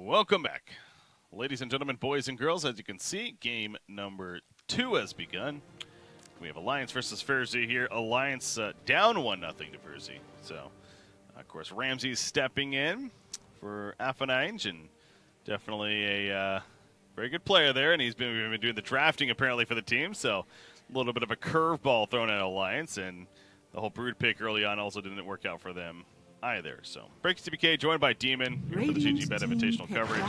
Welcome back. Ladies and gentlemen, boys and girls, as you can see, game number 2 has begun. We have Alliance versus ferzee here. Alliance down 1-0 to ferzee. So, of course, Ramsey's stepping in for Affinage, and definitely a very good player there, and he's been doing the drafting apparently for the team, so a little bit of a curveball thrown at Alliance, and the whole Brood pick early on also didn't work out for them either. So, BreakyCPK joined by DeMoN for the GG.Bet Invitational coverage.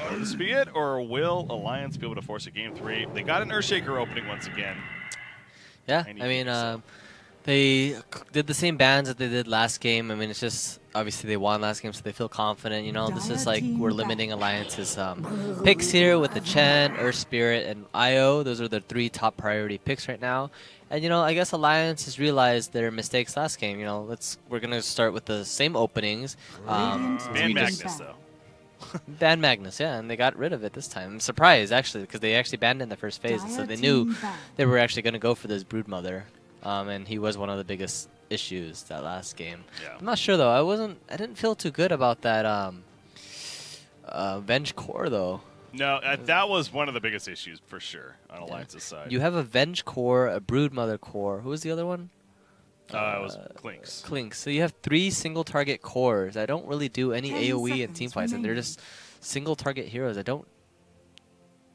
Will this be it, or will Alliance be able to force a Game 3? They got an Earthshaker opening once again. Yeah, I mean, they did the same bans that they did last game. I mean, it's just, obviously they won last game, so they feel confident. You know, this is like, we're limiting Alliance's picks here with the Chen, Earth Spirit, and IO. Those are the 3 top priority picks right now. And, you know, I guess Alliance has realized their mistakes last game. You know, we're going to start with the same openings. Ban Magnus, though. Banned Magnus, yeah, and they got rid of it this time. I'm surprised, actually, because they actually banned it in the first phase, so they knew they were actually going to go for this Broodmother, and he was one of the biggest issues that last game. Yeah. I'm not sure, though. I didn't feel too good about that Venge Core, though. No, that was one of the biggest issues, for sure, on Alliance's side. You have a Venge Core, a Broodmother Core. Who was the other one? It was Clinks. Clinks. So you have 3 single-target cores that don't really do any AoE in teamfights, and they're just single-target heroes that don't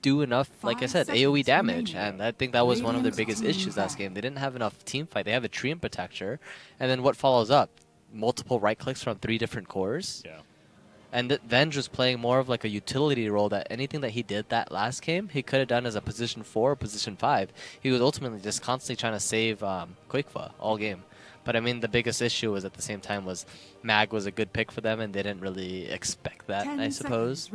do enough, like I said, AoE damage. And I think that was one of their biggest issues last game. They didn't have enough teamfight. They have a Treant Protector, and then what follows up? Multiple right-clicks from 3 different cores. Yeah. And Venge was playing more of like a utility role, that anything that he did that last game, he could have done as a position 4 or position 5. He was ultimately just constantly trying to save Quakefa all game. But I mean, the biggest issue was at the same time was Mag was a good pick for them, and they didn't really expect that, I suppose.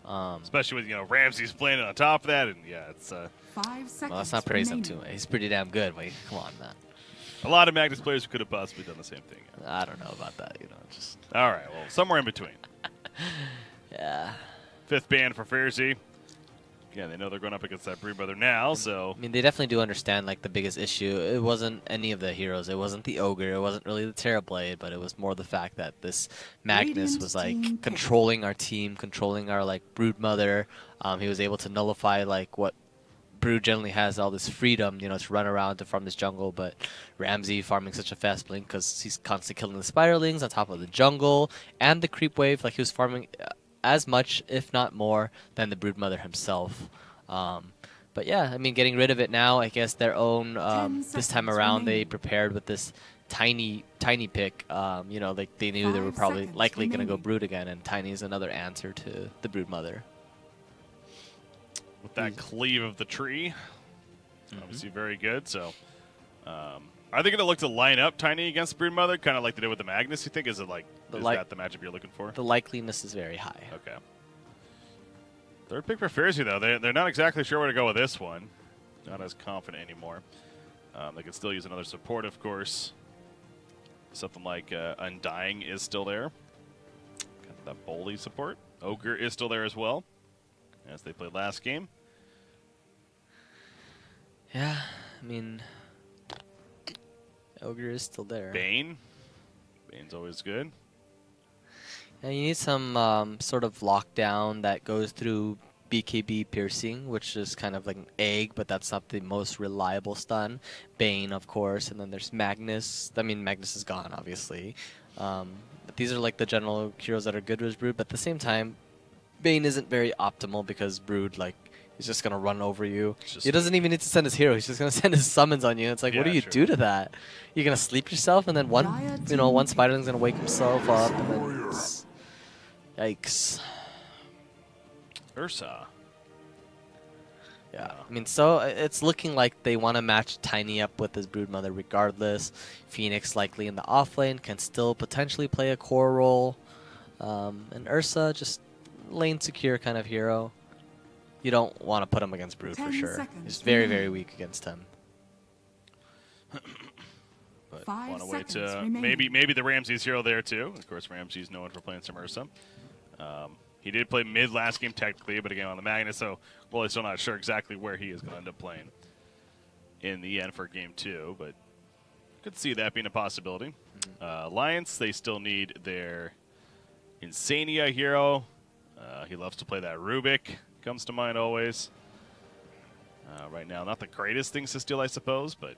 Especially with, you know, Ramsey's playing on top of that, and yeah, it's 5 seconds. Well, let's not praise him too much. He's pretty damn good. But come on, man. A lot of Magnus players could have possibly done the same thing. I don't know about that, you know. Just all right, well, somewhere in between. Yeah. 5th ban for ferzee. Yeah, they know they're going up against that Broodmother now, so... I mean, they definitely do understand, like, the biggest issue. It wasn't any of the heroes. It wasn't the Ogre. It wasn't really the Terrorblade, but it was more the fact that this Magnus was, like, controlling our team, controlling our, like, Broodmother. He was able to nullify, like, what Brood generally has, all this freedom, you know, to run around to farm this jungle, but Ramsey farming such a fast blink because he's constantly killing the Spiderlings on top of the jungle and the creep wave. Like, he was farming as much, if not more, than the Broodmother himself. But yeah, I mean, getting rid of it now, I guess their own, this time around, they prepared with this tiny pick. You know, like, they knew they were probably likely going to go Brood again, and Tiny is another answer to the Broodmother. With that cleave of the tree, obviously very good. So, are they going to look to line up Tiny against Broodmother, kind of like they did with the Magnus? You think is it like that the matchup you're looking for? The likeliness is very high. Okay. 3rd pick for ferzee though. They're not exactly sure where to go with this one. Not as confident anymore. They could still use another support, of course. Something like Undying is still there. Got that Bully support. Ogre is still there as well, as they played last game. Yeah, I mean, Ogre is still there. Bane. Bane's always good. Yeah, you need some sort of lockdown that goes through BKB piercing, which is kind of like an egg, but that's not the most reliable stun. Bane, of course, and then there's Magnus. I mean, Magnus is gone, obviously. But these are like the general heroes that are good with Brood, but at the same time, Bane isn't very optimal because Brood, like, he's just going to run over you. He doesn't even need to send his hero. He's just going to send his summons on you. It's like, what do you do to that? You're going to sleep yourself, and then one Spiderling's going to wake himself up, and then yikes. Ursa. Yeah, I mean, so it's looking like they want to match Tiny up with his Broodmother regardless. Phoenix likely in the offlane can still potentially play a core role. And Ursa, just lane secure kind of hero. You don't want to put him against Brood for sure. He's very, very weak against him. But want to wait to maybe the Ramsey's hero there too. Of course, Ramsey's known for playing some Ursa. He did play mid last game technically, but again on the Magnus, so well, still not sure exactly where he is going to end up playing in the end for game 2, but could see that being a possibility. Alliance, they still need their Insania hero. He loves to play that Rubik. Comes to mind always. Right now, not the greatest things to steal, I suppose, but...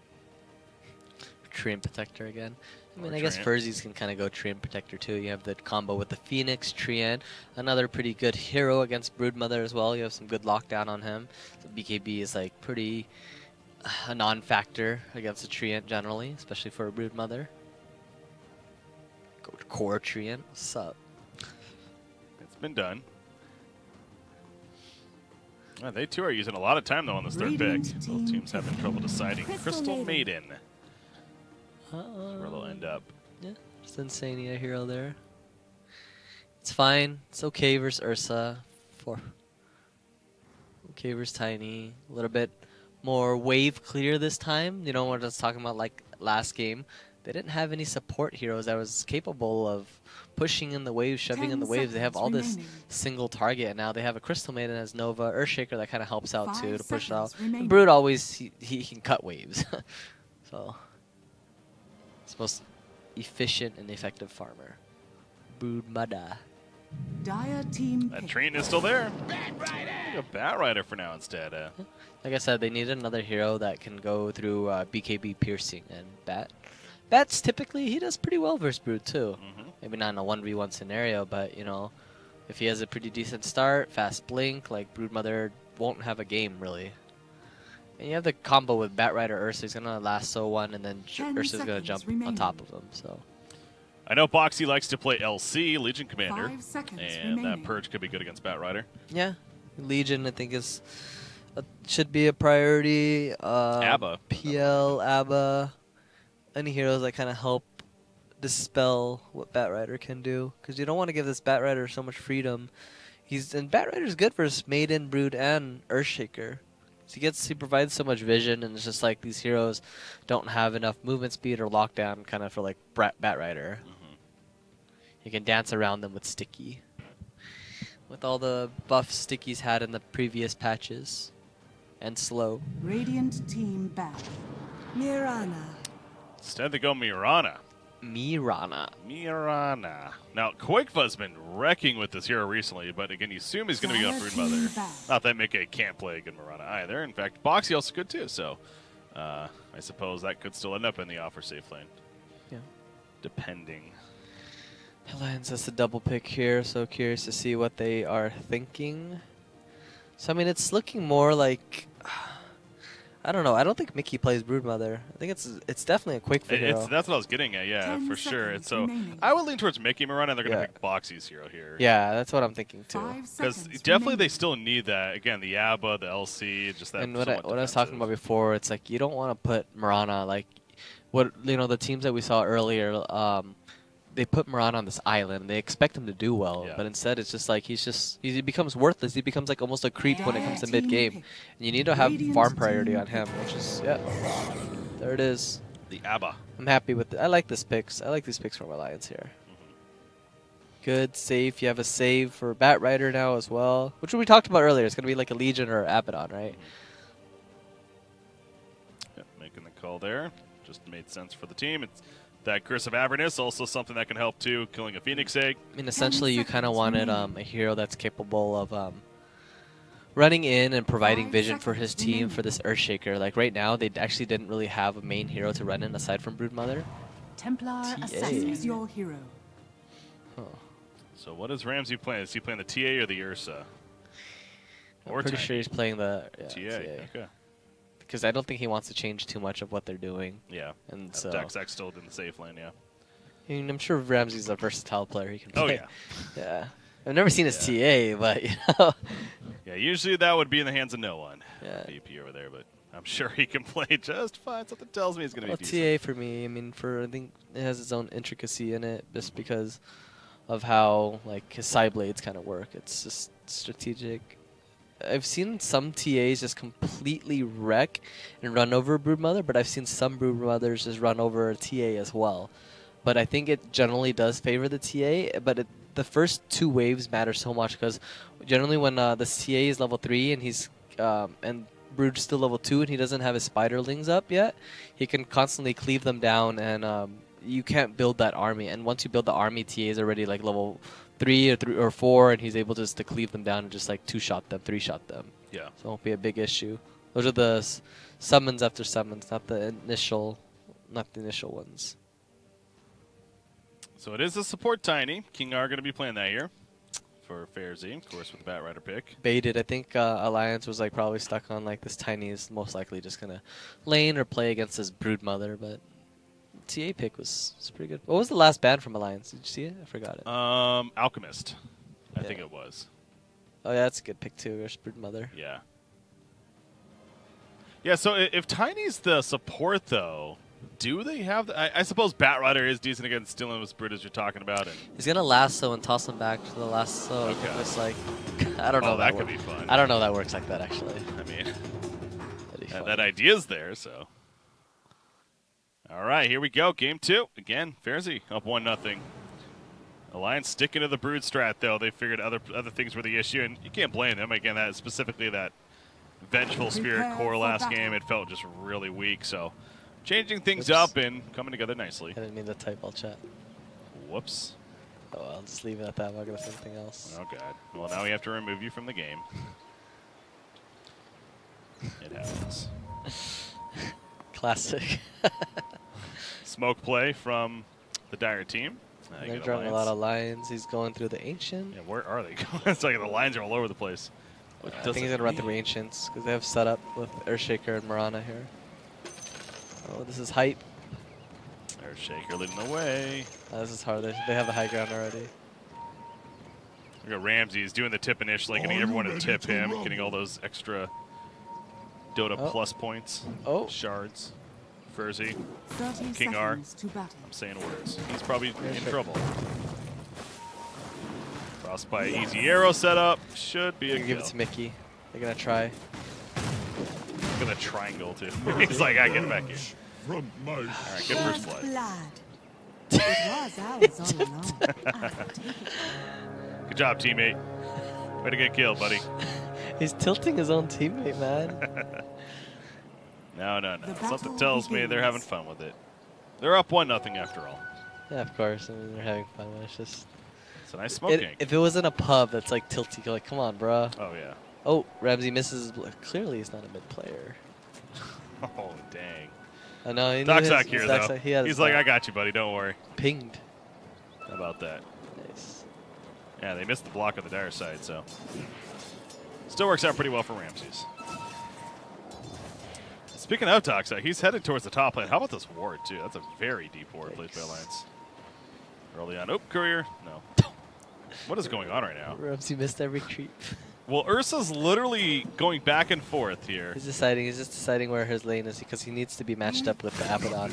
Treant Protector again. I mean, Or I guess Treant. Ferzee's can kind of go Treant Protector too. You have the combo with the Phoenix, Treant, another pretty good hero against Broodmother as well. You have some good lockdown on him. So BKB is like pretty a non-factor against a Treant generally, especially for a Broodmother. Go to core Treant. What's up? It's been done. They too are using a lot of time though on this third pick. Both teams having trouble deciding. Crystal Maiden. That's where they'll end up. Yeah, just Insania hero there. It's fine. It's okay versus Ursa. Okay versus Tiny. A little bit more wave clear this time. You know what I was talking about like last game? They didn't have any support heroes that was capable of pushing in the waves, shoving in the waves. They have all this single target, and now they have a Crystal Maiden as Nova, Earthshaker that kind of helps out too to push it out. And Brood always, he can cut waves. So, it's the most efficient and effective farmer. Broodmother. That Treant is still there. A Bat Rider for now instead. Like I said, they needed another hero that can go through BKB piercing and Bat. Bat's typically, he does pretty well versus Brood too. Maybe not in a 1v1 scenario, but you know, if he has a pretty decent start, fast blink, like Broodmother won't have a game really. And you have the combo with Bat Rider Ursa, he's gonna lasso one and then Ursa's gonna jump on top of him, so. I know Boxy likes to play LC, Legion Commander, and that Purge could be good against Bat Rider. Yeah, Legion I think is should be a priority. ABBA. PL, ABBA, any heroes that kind of help dispel what Bat Rider can do, because you don't want to give this Bat Rider so much freedom. And Bat Rider's good versus Maiden, Brood, and Earthshaker. So he provides so much vision, and it's just like these heroes don't have enough movement speed or lockdown, kind of for like Bat Rider. You can dance around them with Sticky, with all the buffs Sticky's had in the previous patches, and slow. Radiant team back. Mirana. Instead they go Mirana. Mirana. Now, Quakefa's been wrecking with this hero recently, but again, you assume he's going to be on Broodmother. Not that Mickey can't play a good Mirana either. In fact, Boxy also could too, so I suppose that could still end up in the offer safe lane. Yeah. Depending. Alliance has a double pick here, so curious to see what they are thinking. So, I mean, it's looking more like... I don't know. I don't think Mickey plays Broodmother. I think it's definitely a Quakefa hero. That's what I was getting at, yeah, for sure. So I would lean towards Mickey Mirana, and they're going to pick Boxy's hero here. Yeah, that's what I'm thinking too. Because definitely they still need that. Again, the ABBA, the LC, just that. And what I was talking about before, it's like you don't want to put Mirana like the teams that we saw earlier. They put Mirana on this island, and they expect him to do well, but instead it's just like he becomes worthless. He becomes like almost a creep when it comes to mid game, and you need to have farm priority on him, which is there it is. The ABBA. I'm happy with it. I like this picks. I like these picks from Alliance here. Good, safe. You have a save for Bat Rider now as well, which we talked about earlier. It's gonna be like a Legion or Abaddon, right? Yep, making the call there. Just made sense for the team. It's that Curse of Avernus, also something that can help too, killing a Phoenix Egg. I mean, essentially, you kind of wanted a hero that's capable of running in and providing vision for his team for this Earthshaker. Like right now, they actually didn't really have a main hero to run in aside from Broodmother. Templar assassins your hero. Huh. So what is Ramsey playing? Is he playing the TA or the Ursa? I'm pretty sure he's playing the TA. Okay. Because I don't think he wants to change too much of what they're doing. Yeah. And so Jack's still in the safe lane, yeah. I mean, I'm sure Ramsey's a versatile player. He can play. Oh, yeah. Yeah. I've never seen his TA, but, you know. Yeah, usually that would be in the hands of no one. Yeah. VP over there, but I'm sure he can play just fine. Something tells me he's going to be decent. TA for me, I mean, I think it has its own intricacy in it just because of how, like, his side blades kind of work. It's just strategic. I've seen some TAs just completely wreck and run over Broodmother, but I've seen some Broodmothers just run over a TA as well. But I think it generally does favor the TA, but the first two waves matter so much because generally when this TA is level 3 and he's and Brood's still level 2 and he doesn't have his spiderlings up yet, he can constantly cleave them down and you can't build that army. And once you build the army, TA is already like level three or four, and he's able just to cleave them down and just like 2-shot them, 3-shot them. Yeah. So it won't be a big issue. Those are the summons after summons, not the initial ones. So it is a support Tiny. King R going to be playing that here for ferzee, of course, with the Bat Rider pick. Baited. I think Alliance was like probably stuck on like this Tiny is most likely just gonna lane or play against his Brood Mother, but TA pick was pretty good. What was the last ban from Alliance? Did you see it? I forgot it. Alchemist, I think it was. Oh yeah, that's a good pick too. Or Brood Mother. Yeah. Yeah. So if Tiny's the support though, do they have? I suppose Bat Rider is decent against dealing with Brood as you're talking about. And he's gonna lasso and toss him back to the lasso. Okay. It's like I don't know. Oh, that could be fun. I don't know that works like that actually. I mean, that idea's there. So. All right, here we go. Game 2. Again, ferzee up 1-0. Alliance sticking to the Brood strat, though. They figured other things were the issue, and you can't blame them. Again, that specifically that Vengeful Spirit core last game, it felt just really weak. So changing things up and coming together nicely. I didn't mean to type all chat. Whoops. Oh, I'll just leave it at that. I'm not going to say anything else. Oh, God. Well, now we have to remove you from the game. It happens. Classic. Smoke play from the Dire team. They're drawing a lot of lions. He's going through the Ancient. Yeah, where are they going? It's like the lines are all over the place. I think he's going to run through Ancients because they have set up with Earthshaker and Mirana here. Oh, this is hype. Earthshaker leading the way. This is hard. They have the high ground already. Look at Ramsey. He's doing the tip initially, getting everyone to tip him, getting all those extra Dota plus points. Oh. Shards. ferzee. 30 King R. seconds to battle. I'm saying words. He's probably in trouble. Frostbite, easy arrow setup. Should be a kill. Give it to Mickey. They're going to try. Look at the triangle, too. He's like, I get back here. All right, good first blood. It was ours all along. I'll take it. Good job, teammate. Way to get killed, buddy. He's tilting his own teammate, man. No. Something tells me they're having fun with it. They're up 1-0 after all. Yeah, of course. I mean, they're having fun. It's just... It's a nice smoking. If it was in a pub that's like tilty, you're like, come on, bro. Oh, yeah. Oh, Ramsey misses. Clearly, he's not a mid player. Oh, dang. I know. He Doc's not here, though. He's like, back. I got you, buddy. Don't worry. Pinged. How about that? Nice. Yeah, they missed the block on the Dire side, so. Still works out pretty well for Ramses. Speaking of Doxa, he's headed towards the top lane. How about this ward, too? That's a very deep ward played by Alliance. Early on. Oh, Courier. No. What is going on right now? Ramsey missed every creep. Well, Ursa's literally going back and forth here. He's just deciding where his lane is because he needs to be matched up with the Abaddon.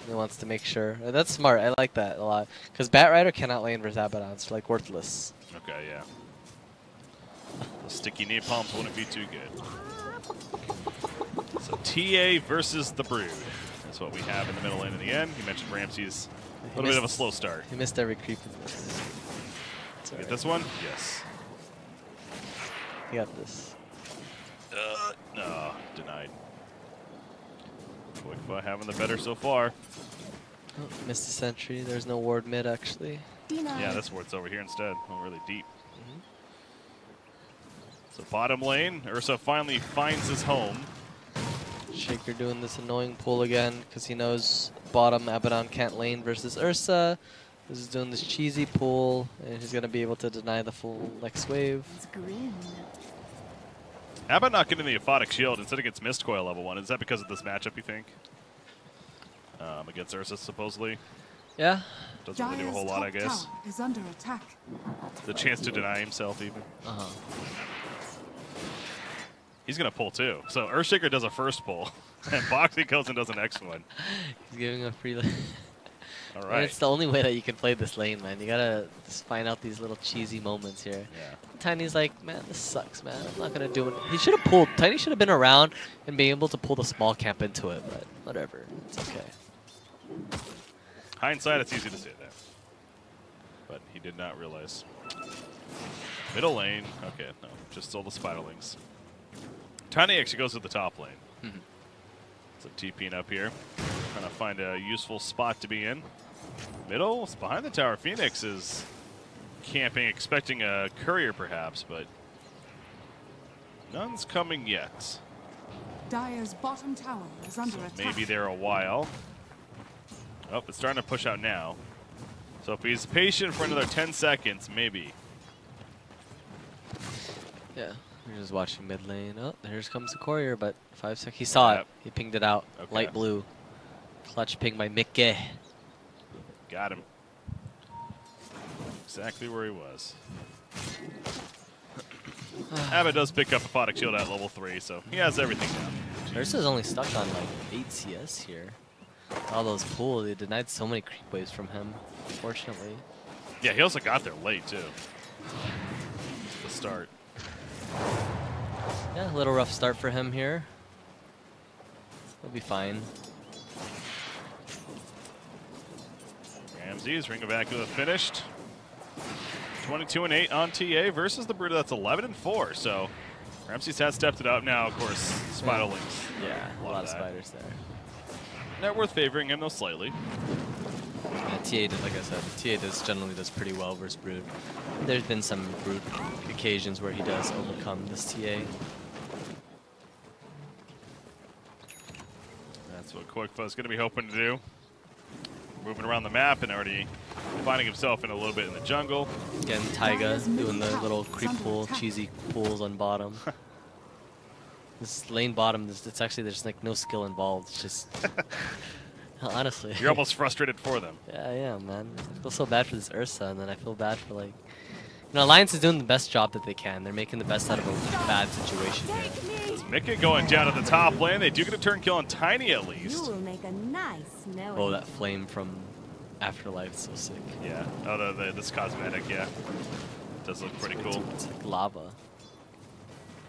He wants to make sure. And that's smart. I like that a lot. Because Bat Rider cannot lane versus Abaddon. It's like worthless. Okay, yeah. The sticky napalms wouldn't be too good. So TA versus the Brood. That's what we have in the middle lane in the end. You mentioned Ramsey's a little bit of a slow start. He missed every creep. Get this one? Yes. You got this. No, denied. Quick having the better so far. Oh, missed the sentry. There's no ward mid, actually. Yeah, this ward's over here instead. Oh, really deep. So bottom lane, Ursa finally finds his home. Shaker doing this annoying pull again because he knows bottom Abaddon can't lane versus Ursa. This is doing this cheesy pull, and he's going to be able to deny the full next wave. It's green. Abaddon not getting the Aphotic Shield instead it gets Mist Coil level 1. Is that because of this matchup, you think? Against Ursa, supposedly? Yeah. Doesn't really do a whole lot, I guess. Is under attack. The chance to deny himself, even. He's going to pull, too. So Earthshaker does a first pull, and Boxy goes and does an next one. He's giving a free lane. All right. And it's the only way that you can play this lane, man. You gotta just find out these little cheesy moments here. Yeah. Tiny's like, man, this sucks, man. I'm not gonna do it. He should have pulled. Tiny should have been around and be able to pull the small camp into it, but whatever. It's okay. Hindsight, it's easy to say that. But he did not realize. Middle lane. Okay, no. Just stole the Spiderlings. Tiny actually goes to the top lane. So TPing up here. Trying to find a useful spot to be in. Middle, behind the tower. Phoenix is camping, expecting a courier perhaps, but none's coming yet. Dire's bottom tower is under attack. Maybe there a while. Oh, it's starting to push out now. So if he's patient for another 10 seconds, maybe. Yeah, we're just watching mid lane. Oh, here comes the courier, but 5 seconds. He saw it. He pinged it out. Okay. Light blue. Clutch ping by Mickey. Got him. Exactly where he was. Abba does pick up a Photic Shield at level 3, so he has everything down. Ursa's only stuck on like 8 CS here. All those pools, they denied so many creep waves from him, unfortunately. Yeah, he also got there late, too. The start. Yeah, a little rough start for him here. He'll be fine. Ramses, Ring of Acula finished. 22-8 on TA versus the Bruta that's 11-4. So Ramses has stepped it up now. Of course, Spiderlings. Yeah, a lot of spiders there. Not worth favoring him though slightly. Yeah, TA did, like I said, TA generally does pretty well versus Brood. There's been some Brood occasions where he does overcome this TA. That's what Quickfoot's going to be hoping to do. Moving around the map and already finding himself in a little bit in the jungle. Again, Taiga doing the little creep pool, cheesy pools on bottom. This lane bottom, it's actually, there's like no skill involved. It's just, honestly. You're almost frustrated for them. Yeah, I am, man. I feel so bad for this Ursa, and then I feel bad for like, Alliance is doing the best job that they can. They're making the best out of a bad situation here. It's Mickey going down to the top lane. They do get a turn kill on Tiny at least. You will make a nice knowing. Oh, that flame from Afterlife is so sick. Yeah. Oh, this cosmetic, yeah. Does look pretty cool. It's like lava.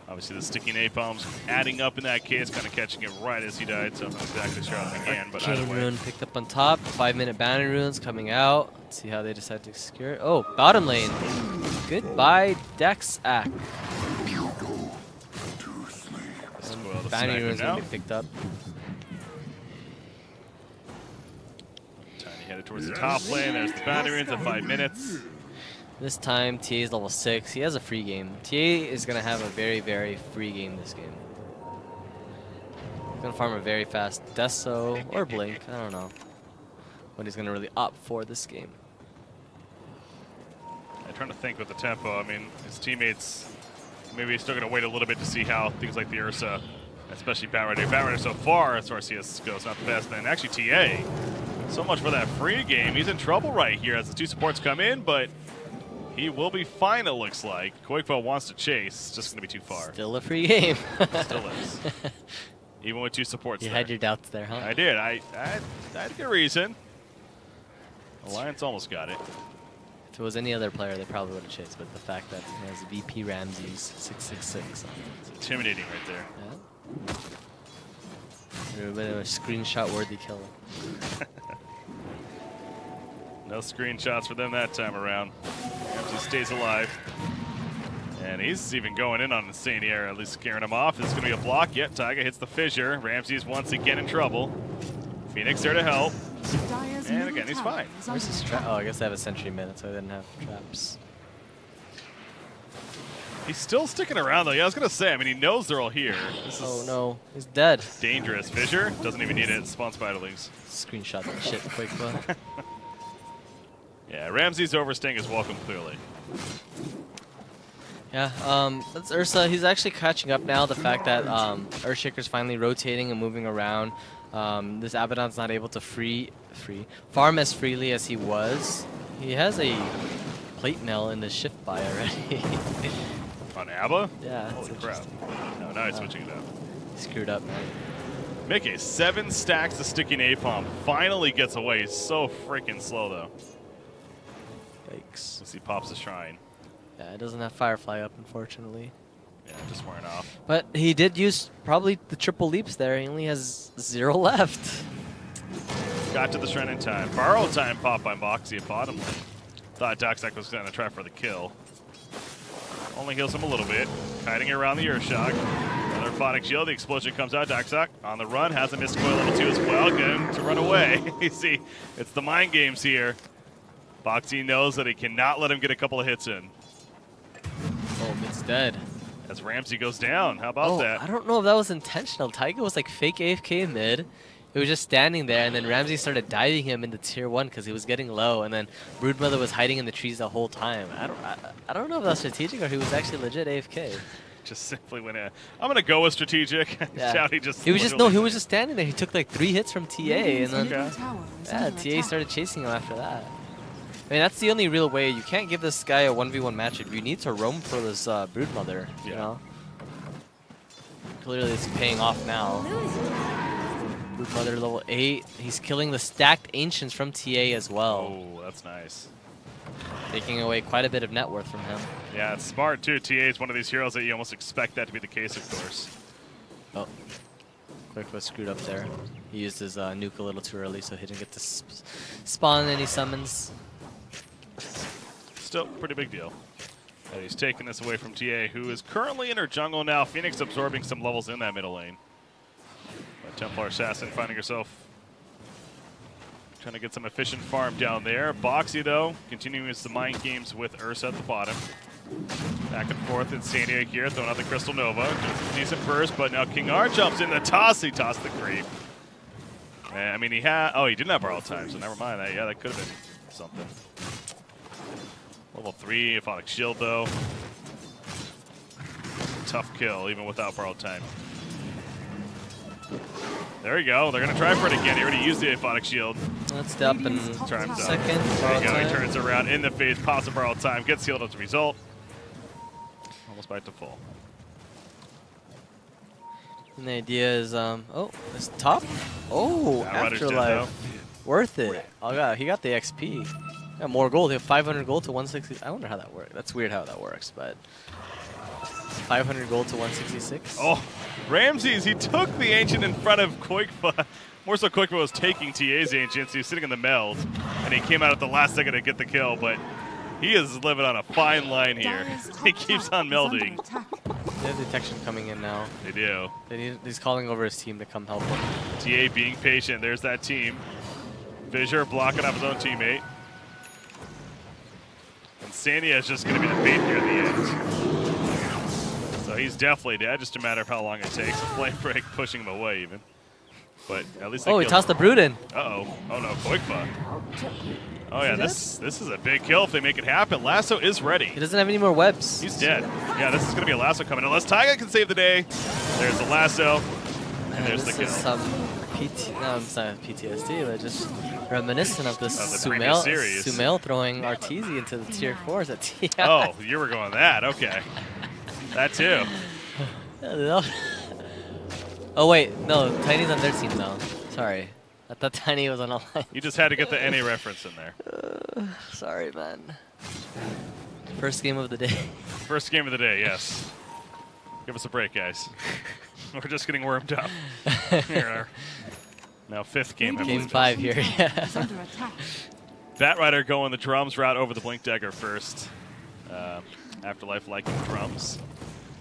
Obviously, the sticky napalm's adding up in that case, kind of catching it right as he died, so I'm not exactly sure how it began, but either Chain way. rune picked up on top. 5-minute bounty runes coming out. Let's see how they decide to secure it. Oh, bottom lane. Goodbye, Dexac. Bounty runes gonna be picked up. Tiny headed towards the top lane. There's the bounty runes at 5 minutes. This time, TA is level 6. He has a free game. TA is going to have a very, very free game this game. He's going to farm a very fast Deso or Blink. I don't know what he's going to really opt for this game. I'm trying to think with the tempo. I mean, his teammates, maybe he's still going to wait a little bit to see how things like the Ursa, especially Batrider. Batrider so far, as far as CS goes, not the best. And actually, TA, so much for that free game. He's in trouble right here as the two supports come in, but he will be fine, it looks like. Quakefell wants to chase. It's just going to be too far. Still a free game. Still is. Even with two supports You there. had your doubts there, huh? I did. I had good reason. Alliance almost got it. If it was any other player, they probably would have chased, but the fact that he has VP Ramses 666. It's intimidating right there. Yeah. It would have been a screenshot-worthy kill. No screenshots for them that time around. Ramsey stays alive. And he's even going in on Insaniac, at least scaring him off. This is going to be a block. Yep, Taiga hits the fissure. Ramsey's once again in trouble. Phoenix there to help. And again, he's fine. Where's his trap? Oh, I guess they have a sentry mid, so they didn't have traps. He's still sticking around, though. Yeah, I was going to say, I mean, he knows they're all here. This Oh, is no. He's dead. dangerous. Fissure doesn't even need it. Spawn Spiderlings. Screenshot that shit quick, but. Yeah, Ramsey's overstaying his welcome, clearly. Yeah, that's Ursa. He's actually catching up now. The fact that Earthshaker's finally rotating and moving around. This Abaddon's not able to farm as freely as he was. He has a plate mail in the shift buy already. On Abba? Yeah. Holy crap. No, now he's switching it up. He screwed up, man. Mickey, 7 stacks of sticky napalm. Finally gets away. He's so freaking slow, though. Yikes. As he pops the shrine. Yeah, it doesn't have Firefly up, unfortunately. Yeah, just wearing off. But he did use probably the triple leaps there. He only has 0 left. Got to the shrine in time. Borrow time pop by Moxie at bottom lane. Thought Doxac was going to try for the kill. Only heals him a little bit. Kiting around the Earthshock. Another Photic Shield. The explosion comes out. Doxac on the run. Has a missed coil level 2 as well. Get him to run away. You see, it's the mind games here. Boxy knows that he cannot let him get a couple of hits in. Oh, it's dead. As Ramsey goes down. How about that? I don't know if that was intentional. Taiga was like fake AFK in mid. He was just standing there, and then Ramsey started diving him into tier 1 because he was getting low, and then Broodmother was hiding in the trees the whole time. I don't know if that was strategic or he was actually legit AFK. Just simply went in. I'm gonna go with strategic. Yeah. he was just standing there. He took like 3 hits from TA, and then TA started chasing him after that. I mean, that's the only real way. You can't give this guy a 1v1 matchup. You need to roam for this Broodmother, you know? Clearly it's paying off now. Broodmother level 8. He's killing the stacked Ancients from TA as well. Oh, that's nice. Taking away quite a bit of net worth from him. Yeah, it's smart too. TA is one of these heroes that you almost expect that to be the case, of course. Oh. Quick was screwed up there. He used his nuke a little too early, so he didn't get to spawn any summons. Still, pretty big deal. And he's taking this away from TA, who is currently in her jungle now. Phoenix absorbing some levels in that middle lane. But Templar Assassin finding herself trying to get some efficient farm down there. Boxy, though, continuing the mind games with Ursa at the bottom. Back and forth in San Diego here, throwing out the Crystal Nova. Does a decent burst, but now King R jumps in the toss. He tossed the creep. And, I mean, he had... Oh, he didn't have borrowed time, so never mind. Yeah, that could have been something. Level 3, Aphotic Shield, though. Tough kill, even without borrowed time. There we go. They're going to try for it again. He already used the Aphotic Shield. Let's step in second. There you go. He turns around in the face, pops a borrowed time, gets healed as a result. Almost back to full. And the idea is, oh, it's top. Oh, Afterlife. Worth it. Oh, God, he got the XP. Yeah, more gold. He have 500 gold to 160. I wonder how that works. That's weird how that works, but 500 gold to 166. Oh, Ramses, he took the Ancient in front of Koikfa. More so Koikfa was taking TA's Ancients. He was sitting in the meld, and he came out at the last second to get the kill, but he is living on a fine line here. He keeps on melding. They have detection coming in now. They do. He's calling over his team to come help him. TA being patient. There's that team. Fissure blocking up his own teammate. And Sania is just going to be the bait here at the end. So he's definitely dead, just a matter of how long it takes. Flame break pushing him away even. But at least he tossed the Brood in. Uh-oh. Oh no, Koikfa. Oh yeah, this is a big kill if they make it happen. Lasso is ready. He doesn't have any more webs. He's dead. Yeah, this is going to be a Lasso coming. Unless Taiga can save the day. There's the Lasso. And there's the kill. Is some it's not PTSD, but just reminiscent of this Sumail throwing Arteezy into the tier 4s at TI. Oh, you were going that. Okay. That too. Oh, wait. No, Tiny's on their team now. Sorry. I thought Tiny was on a line. You just had to get the NA reference in there. Sorry, man. First game of the day. First game of the day, yes. Give us a break, guys. We're just getting warmed up. Here now, 5th game. Game 5 here, yeah. Batrider going the drums route over the Blink Dagger first. Afterlife liking drums.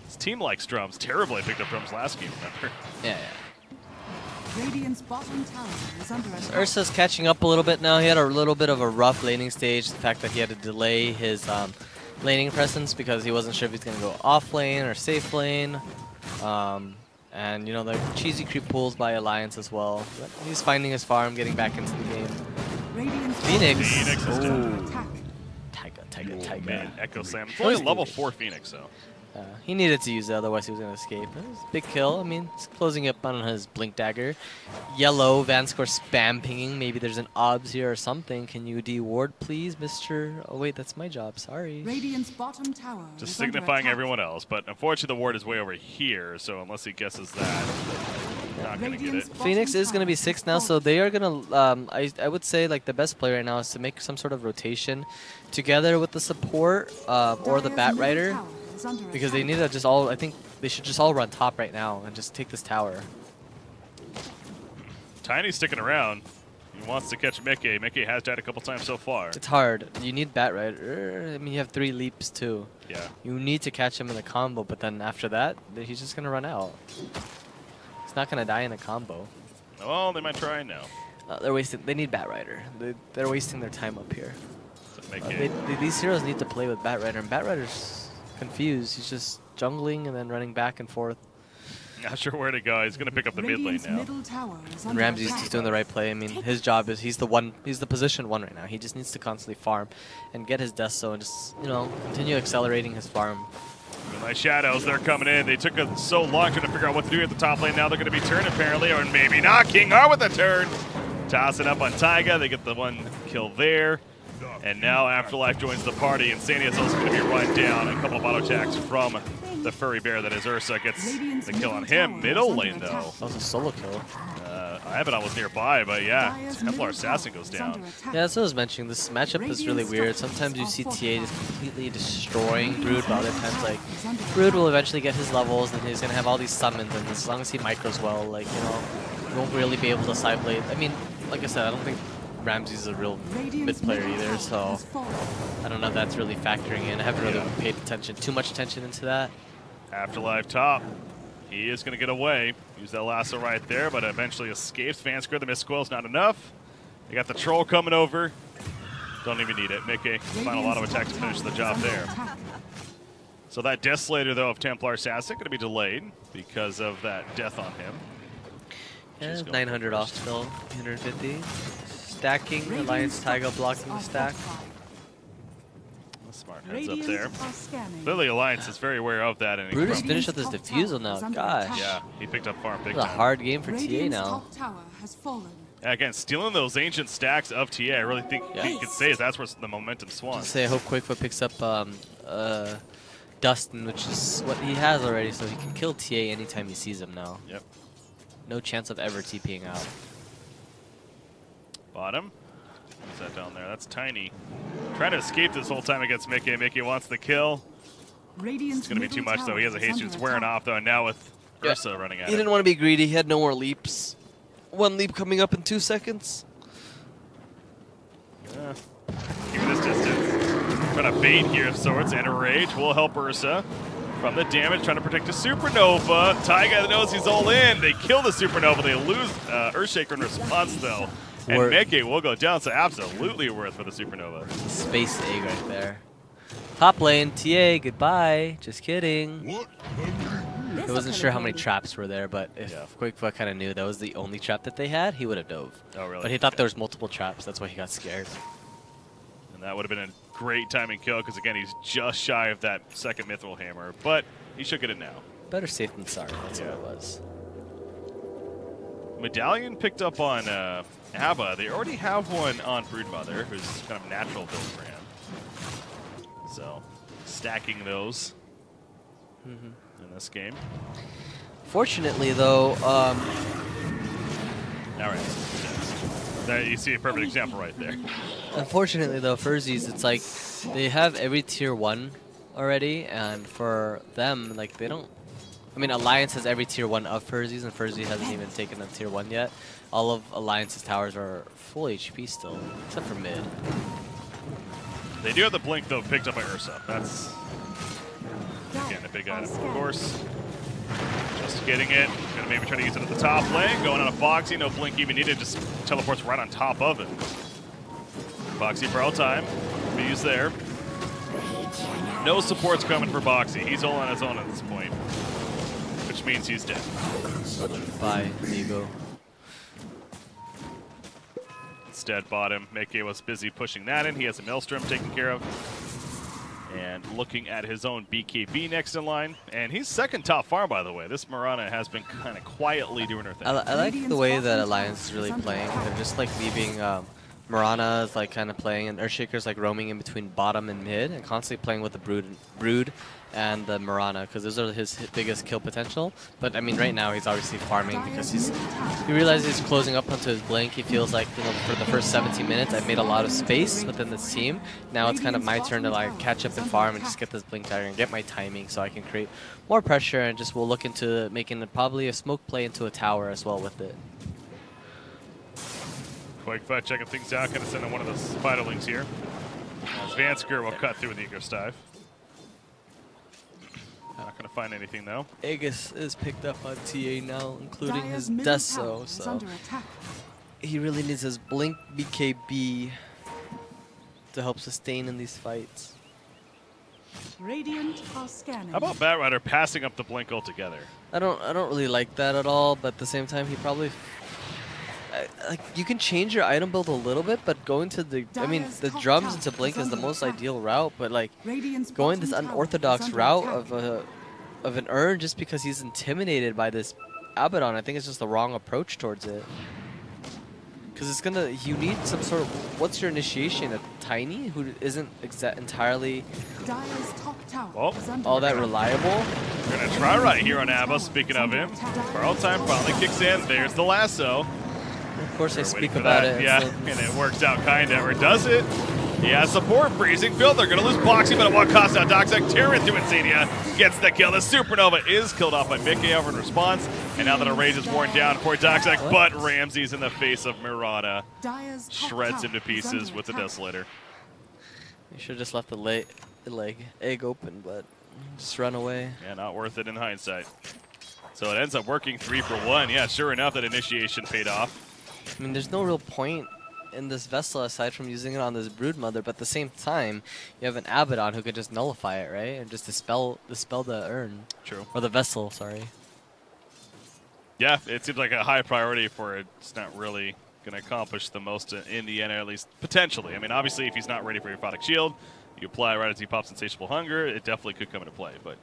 His team likes drums. Terribly picked up drums last game, remember? Yeah. Radiant's bottom tower is under attack. Ursa's catching up a little bit now. He had a little bit of a rough laning stage. The fact that he had to delay his laning presence because he wasn't sure if he's going to go off lane or safe lane. And, you know, the cheesy creep pulls by Alliance as well. But he's finding his farm, getting back into the game. Phoenix is dead. Taiga. Man, Echo Slam. It's only a level 4 Phoenix, though. He needed to use it, otherwise he was going to escape. It was a big kill. I mean, he's closing up on his Blink Dagger. Yellow, Vanscore spam pinging. Maybe there's an OBS here or something. Can you de-ward, please, Mr. Oh, wait, that's my job. Sorry. Radiant's bottom tower just signifying everyone else. But unfortunately, the ward is way over here, so unless he guesses that, not going to get it. Phoenix is going to be 6 now, so they are going to, I would say, like, the best play right now is to make some sort of rotation together with the support or the Batrider. Because they need to just all, I think they should just all run top right now and just take this tower. Tiny's sticking around. He wants to catch Mickey. Mickey has died a couple times so far. It's hard. You need Batrider. I mean, you have 3 leaps too. Yeah. You need to catch him in the combo, but then after that, he's just going to run out. He's not going to die in a combo. Oh, they might try now. They're wasting. They need Batrider. They're wasting their time up here. So These heroes need to play with Batrider, and Batrider's confused. He's just jungling and then running back and forth. Not sure where to go. He's going to pick up the mid lane now. And Ramsey's just doing the right play. I mean, his job is he's the position 1 right now. He just needs to constantly farm and get his death zone and just, you know, continue accelerating his farm. Nice shadows, they're coming in. They took so long trying to figure out what to do at the top lane. Now they're going to be turned apparently, or maybe not. King R with the turn. Toss it up on Taiga. They get the 1 kill there. And now Afterlife joins the party, and Sandy is also going to be run down. A couple of auto attacks from the furry bear that is Ursa. Gets the kill on him. Middle lane, though. That was a solo kill. Abaddon was nearby, but yeah, Templar Assassin goes down. Yeah, that's what I was mentioning. This matchup is really weird. Sometimes you see TA just completely destroying Brood, but other times, like, Brood will eventually get his levels, and he's going to have all these summons, and as long as he micros well, like, you know, he won't really be able to side blade. I mean, like I said, I don't think Ramsey's a real mid player either, so I don't know if that's really factoring in. I haven't really paid too much attention into that. Afterlife top. He is going to get away. Use that lasso right there, but eventually escapes. Fansquare, the Mistcoil's not enough. They got the troll coming over. Don't even need it. Mickey, final auto attack to finish the job there. So that Desolator, though, of Templar Assassin going to be delayed because of that death on him. Yeah, 900 off still, 150. Stacking, Alliance Taiga blocking the stack. Smart heads up there. Clearly Alliance is very aware of that. And Brutus finished with his defusal now, gosh. Yeah, he picked up farm big time. It's a hard game for TA now. Again, stealing those ancient stacks of TA, I really think you could say that's where the momentum swung. Just say I hope Quickfoot picks up Dustin, which is what he has already, so he can kill TA anytime he sees him now. Yep. No chance of ever TPing out. Bottom. Who's that down there? That's Tiny. Trying to escape this whole time against Mickey. Mickey wants the kill. It's going to be too much, though. He has a haste. It's wearing off, though, and now with Ursa running at He didn't want to be greedy. He had no more leaps. 1 leap coming up in 2 seconds. Yeah. Keep this distance. Trying to bait here of sorts, and a rage will help Ursa. From the damage, trying to protect a Supernova. Taiga knows he's all in. They kill the Supernova. They lose Earthshaker in response, though. And Mickey will go down, so absolutely worth for the Supernova. Space egg right there. Top lane, TA, goodbye. Just kidding. I wasn't sure how many traps were there, but if Quickfoot kind of knew that was the only trap that they had, he would have dove. Oh, really? But he thought there was multiple traps. That's why he got scared. And that would have been a great timing kill, because again, he's just shy of that second Mithril Hammer, but he should get it now. Better safe than sorry, that's what it was. Medallion picked up on Abba. They already have one on Broodmother, who's kind of natural build for him. So, stacking those in this game. Fortunately, though, all right. There you see a perfect example right there. Unfortunately, though, Furzees, it's like they have every tier 1 already, and for them, like, they don't. I mean, Alliance has every tier 1 of Furzees, and Ferzee hasn't even taken a tier 1 yet. All of Alliance's towers are full HP still, except for mid. They do have the blink, though, picked up by Ursa. That's, again, a big item, of course. Just getting it. Gonna maybe try to use it at the top lane. Going on a Boxy. No blink even needed. Just teleports right on top of it. Boxy for all time. He's there. No supports coming for Boxy. He's all on his own at this point. Which means he's dead. Bye, Ego. Instead, bottom. Mickey was busy pushing that in. He has a Maelstrom taken care of. And looking at his own BKB next in line. And he's second top farm, by the way. This Mirana has been kind of quietly doing her thing. I like the way that Alliance is really playing. They're just like leaving Mirana is like kind of playing, and Earthshaker's like roaming in between bottom and mid, and constantly playing with the Brood and the Mirana, because those are his biggest kill potential. But I mean, right now he's obviously farming because he realizes he's closing up onto his blink. He feels like, you know, for the first 17 minutes, I've made a lot of space within this team. Now it's kind of my turn to like catch up and farm and just get this blink dagger and get my timing so I can create more pressure, and just will look into making probably a smoke play into a tower as well with it. Quickfoot checking things out, going to send in one of the Spiderlings here. As Vansker will cut through with the Aegis dive. Not going to find anything, though. Aegis is picked up on TA now, including his Deso, so he really needs his Blink BKB to help sustain in these fights. Radiant are scanning. How about Batrider passing up the blink altogether? I don't really like that at all, but at the same time, he probably like you can change your item build a little bit, but going to the the drums into blink is the most ideal route, but like going this unorthodox route of an urn just because he's intimidated by this Abaddon, I think it's just the wrong approach towards it. Because it's gonna, you need some sort of, what's your initiation? A Tiny who isn't entirely all that reliable? We're gonna try right here on Abba, speaking of him. Borrow time finally kicks in, there's the lasso. Of course I speak about it. Yeah, and it works out kinda, or does it? He has support, freezing field. They're going to lose boxing, but at what cost now? Doxek tearing through Insania gets the kill. The Supernova is killed off by Mickey over in response. And now that a rage is worn down for Doxek, but Ramsey's in the face of Murata. Shreds him to pieces with the Desolator. You should have just left the egg open, but just run away. Yeah, not worth it in hindsight. So it ends up working 3 for 1. Yeah, sure enough, that initiation paid off. I mean, there's no real point in this Vessel aside from using it on this Broodmother, but at the same time, you have an Abaddon who could just nullify it, right? And just dispel the urn. True. Or the Vessel, sorry. Yeah, it seems like a high priority for it. It's not really going to accomplish the most in the end, at least potentially. I mean, obviously, if he's not ready for your Product Shield, you apply right as he pops Insatiable Hunger, it definitely could come into play, but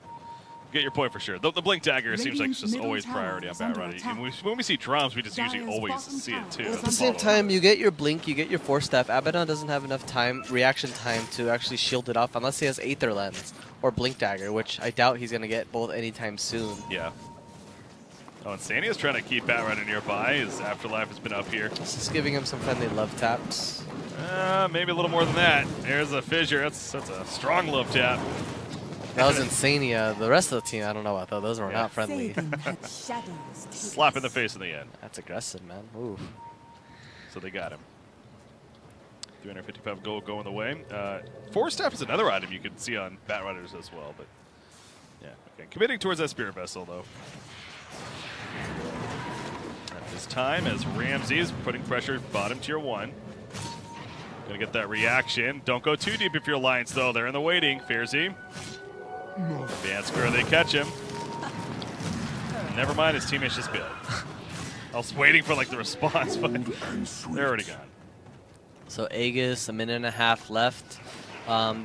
get your point for sure. The Blink Dagger seems like it's just always priority on Batrider. When we see drums, we just usually always see it too. At the same time, you get your Blink, you get your Force Staff. Abaddon doesn't have enough reaction time to actually shield it off unless he has Aether Lens or Blink Dagger, which I doubt he's going to get both anytime soon. Yeah. Oh, Insania's trying to keep Batrider nearby. His Afterlife has been up here. Just giving him some friendly love taps. Maybe a little more than that. There's a Fissure. That's a strong love tap. That was Insania. The rest of the team, I don't know about those. Those were not friendly. Slap in the face in the end. That's aggressive, man. Ooh. So they got him. 355 gold going the way. Force Staff is another item you can see on Batriders as well, but yeah. Okay. Committing towards that Spirit Vessel, though. At this time, as Ramsey is putting pressure bottom tier 1. Gonna get that reaction. Don't go too deep if you're Alliance, though. They're in the waiting. ferzee. Advanced Square, they catch him. Never mind, his teammates just build. I was waiting for like the response, but they're already gone. So Aegis, 1.5 minutes left.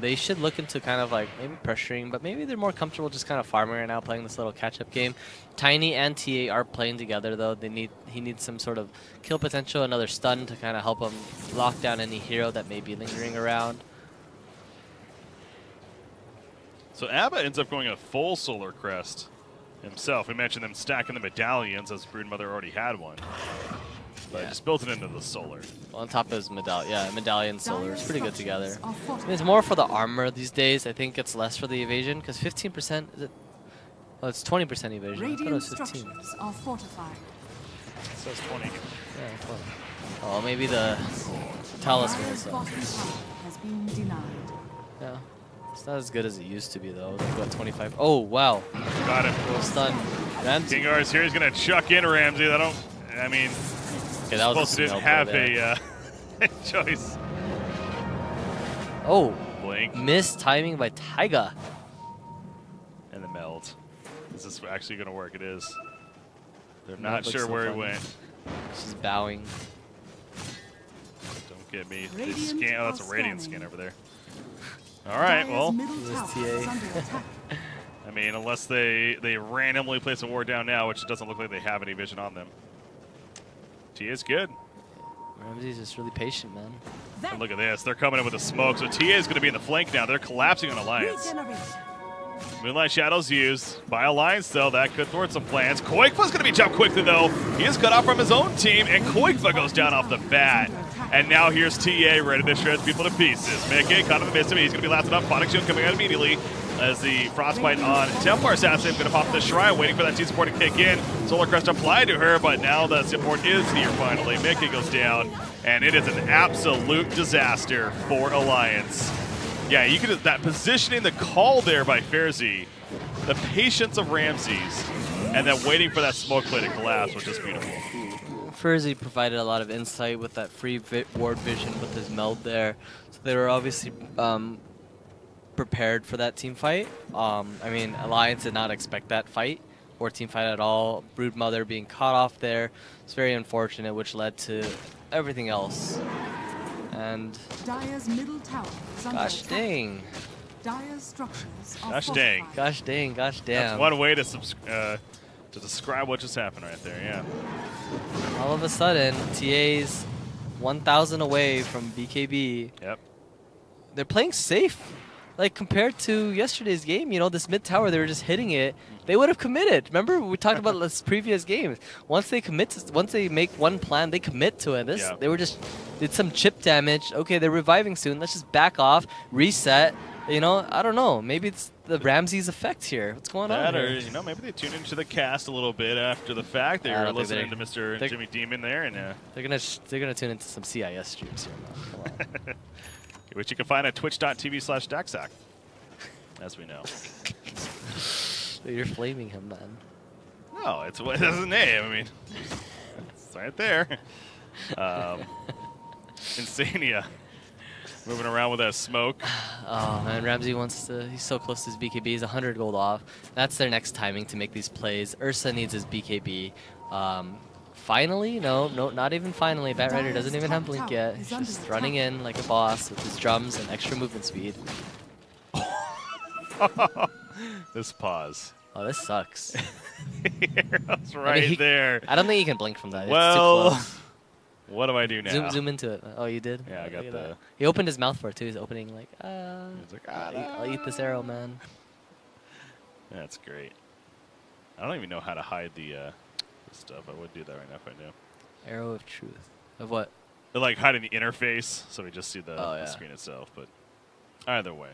They should look into kind of like maybe pressuring, but maybe they're more comfortable just kind of farming right now, playing this little catch-up game. Tiny and TA are playing together though. He needs some sort of kill potential, another stun to kind of help him lock down any hero that may be lingering around. So Abba ends up going a full Solar Crest himself. We mentioned them stacking the medallions as Broodmother already had one. But just built it into the Solar. Well, on top of his medallion Solar. It's pretty good together. I mean, it's more for the armor these days. I think it's less for the evasion because 15%, is it? Well, it's 20% evasion. I thought it was 15. Are fortified. It says 20. Yeah, 20. Oh, maybe the talisman is Has been denied. Yeah. It's not as good as it used to be, though. Like, what, 25? Oh, wow. Got him. Well stun. King Ar's here. He's going to chuck in Ramsey. I mean, okay, that was didn't have a choice. Oh. Blink. Missed timing by Taiga. And the meld. Is this actually going to work? It is. They're not sure where he went. She's bowing. Don't get me. They scan. Oh, that's a Radiant skin over there. All right, well. I mean, unless they randomly place a ward down now, which it doesn't look like they have any vision on them. TA is good. Ramsey's just really patient, man. And look at this. They're coming in with a smoke. So TA is going to be in the flank now. They're collapsing on Alliance. Moonlight Shadow's used by Alliance, though. That could thwart some plans. Koikfa's going to be jumped quickly, though. He is cut off from his own team, and Koikfa goes down off the bat. And now here's TA ready to shred people to pieces. Mickey caught him in the midst of it. He's going to be lasted up. Product Shield coming out immediately as the Frostbite on Templar Assassin. Going to pop the Shrine, waiting for that team support to kick in. Solar Crest applied to her, but now the support is here finally. Mickey goes down, and it is an absolute disaster for Alliance. Yeah, you could that positioning, the call there by ferzee, the patience of Ramses, and then waiting for that smoke play to collapse was just beautiful. ferzee provided a lot of insight with that free ward vision with his meld there. So they were obviously prepared for that team fight. I mean, Alliance did not expect that fight or team fight at all. Broodmother being caught off there. It's very unfortunate, which led to everything else. And Dire's middle tower is under gosh attack. dang. Dire's structures are Gosh dang. fortified. Gosh dang, gosh damn. That's one way to describe what just happened right there. Yeah. All of a sudden, TA's 1,000 away from BKB. Yep. They're playing safe. Like, compared to yesterday's game, you know, this mid tower, they were just hitting it. They would have committed. Remember, we talked about this previous games. Once they commit, once they make one plan, they commit to it. They were just did some chip damage. Okay, they're reviving soon. Let's just back off, reset. You know, I don't know. Maybe it's the Ramses effect here. What's going on? Or, Here? you know, maybe they tuned into the cast a little bit after the fact. They I were don't think listening to Mr. Jimmy Demon there, and They're gonna tune into some CIS streams here. Come on. which you can find at twitch.tv/Daxac, as we know. You're flaming him, man. No, it's his name. I mean, it's right there. Insania. Moving around with that smoke. Oh man, Ramsey wants to. He's so close to his BKB. He's 100 gold off. That's their next timing to make these plays. Ursa needs his BKB. Finally, no, not even finally. Batrider doesn't even have Blink yet. He's just running in like a boss with his drums and extra movement speed. This pause. Oh, this sucks. Arrow's right there. I don't think he can blink from that. It's Well, too close. what do I do now? Zoom into it. Oh, you did? Yeah, I got Look at the. that. He opened his mouth for it too. He's opening like, He's like, I'll eat this arrow, man. That's great. I don't even know how to hide the stuff. I would do that right now if I knew. Arrow of truth. Of what? They're like hiding the interface, so we just see the, Oh, yeah. the screen itself. But either way,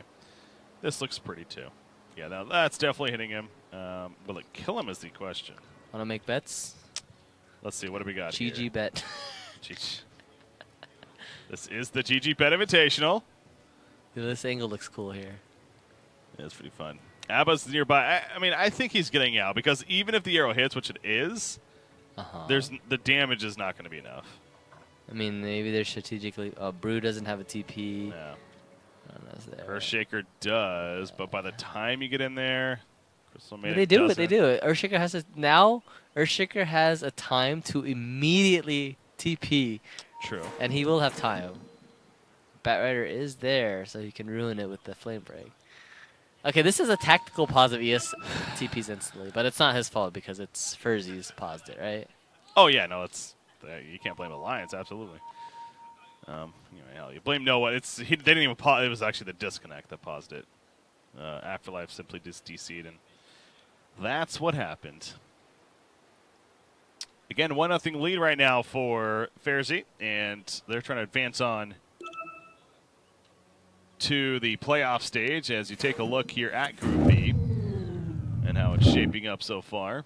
this looks pretty too. Yeah, now that's definitely hitting him. Will it kill him is the question. Wanna make bets? Let's see, what do we got here? GG.Bet. This is the GG.Bet Invitational. This angle looks cool here. Yeah, it's pretty fun. Abba's nearby. I mean, I think he's getting out because even if the arrow hits, which it is, the damage is not going to be enough. I mean, maybe they're strategically. Oh, Brew doesn't have a TP. Yeah. There. Earthshaker does, but by the time you get in there, Crystal Maiden They do it. doesn't. They do it. Earthshaker has now. Earthshaker has a time to immediately TP, True. and he will have time. Batrider is there, so he can ruin it with the flame break. Okay, this is a tactical pause of ES TPs instantly, but it's not his fault because it's Ferzee's paused it, right? Oh yeah, no, it's you can't blame Alliance. Absolutely. Hell, you blame no one. They didn't even pause. It was actually the disconnect that paused it. Afterlife simply just DC'd, and that's what happened. Again, 1-0 lead right now for ferzee, and they're trying to advance on to the playoff stage as you take a look here at Group B and how it's shaping up so far.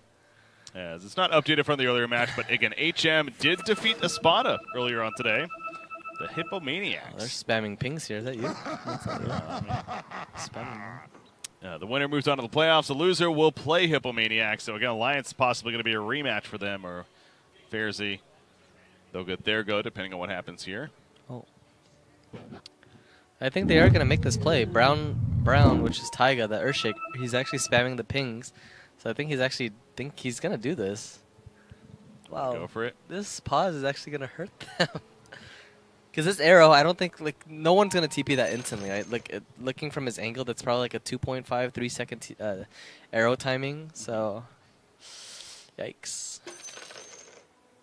As it's not updated from the earlier match, but again, HM did defeat Espada earlier on today. The Hippomaniacs. Oh, they're spamming pings here. Is that you? That's not you. Spamming. The winner moves on to the playoffs. The loser will play Hippomaniacs. So again, Alliance possibly going to be a rematch for them, or ferzee. They'll get their go depending on what happens here. Oh. I think they are going to make this play. Brown, which is Taiga, the Earthshake, he's actually spamming the pings. So I think he's going to do this. Wow. Go for it. This pause is actually going to hurt them. Because this arrow, I don't think, no one's going to TP that instantly. Right? Looking from his angle, that's probably like a 2.5, 3 second arrow timing. So, yikes.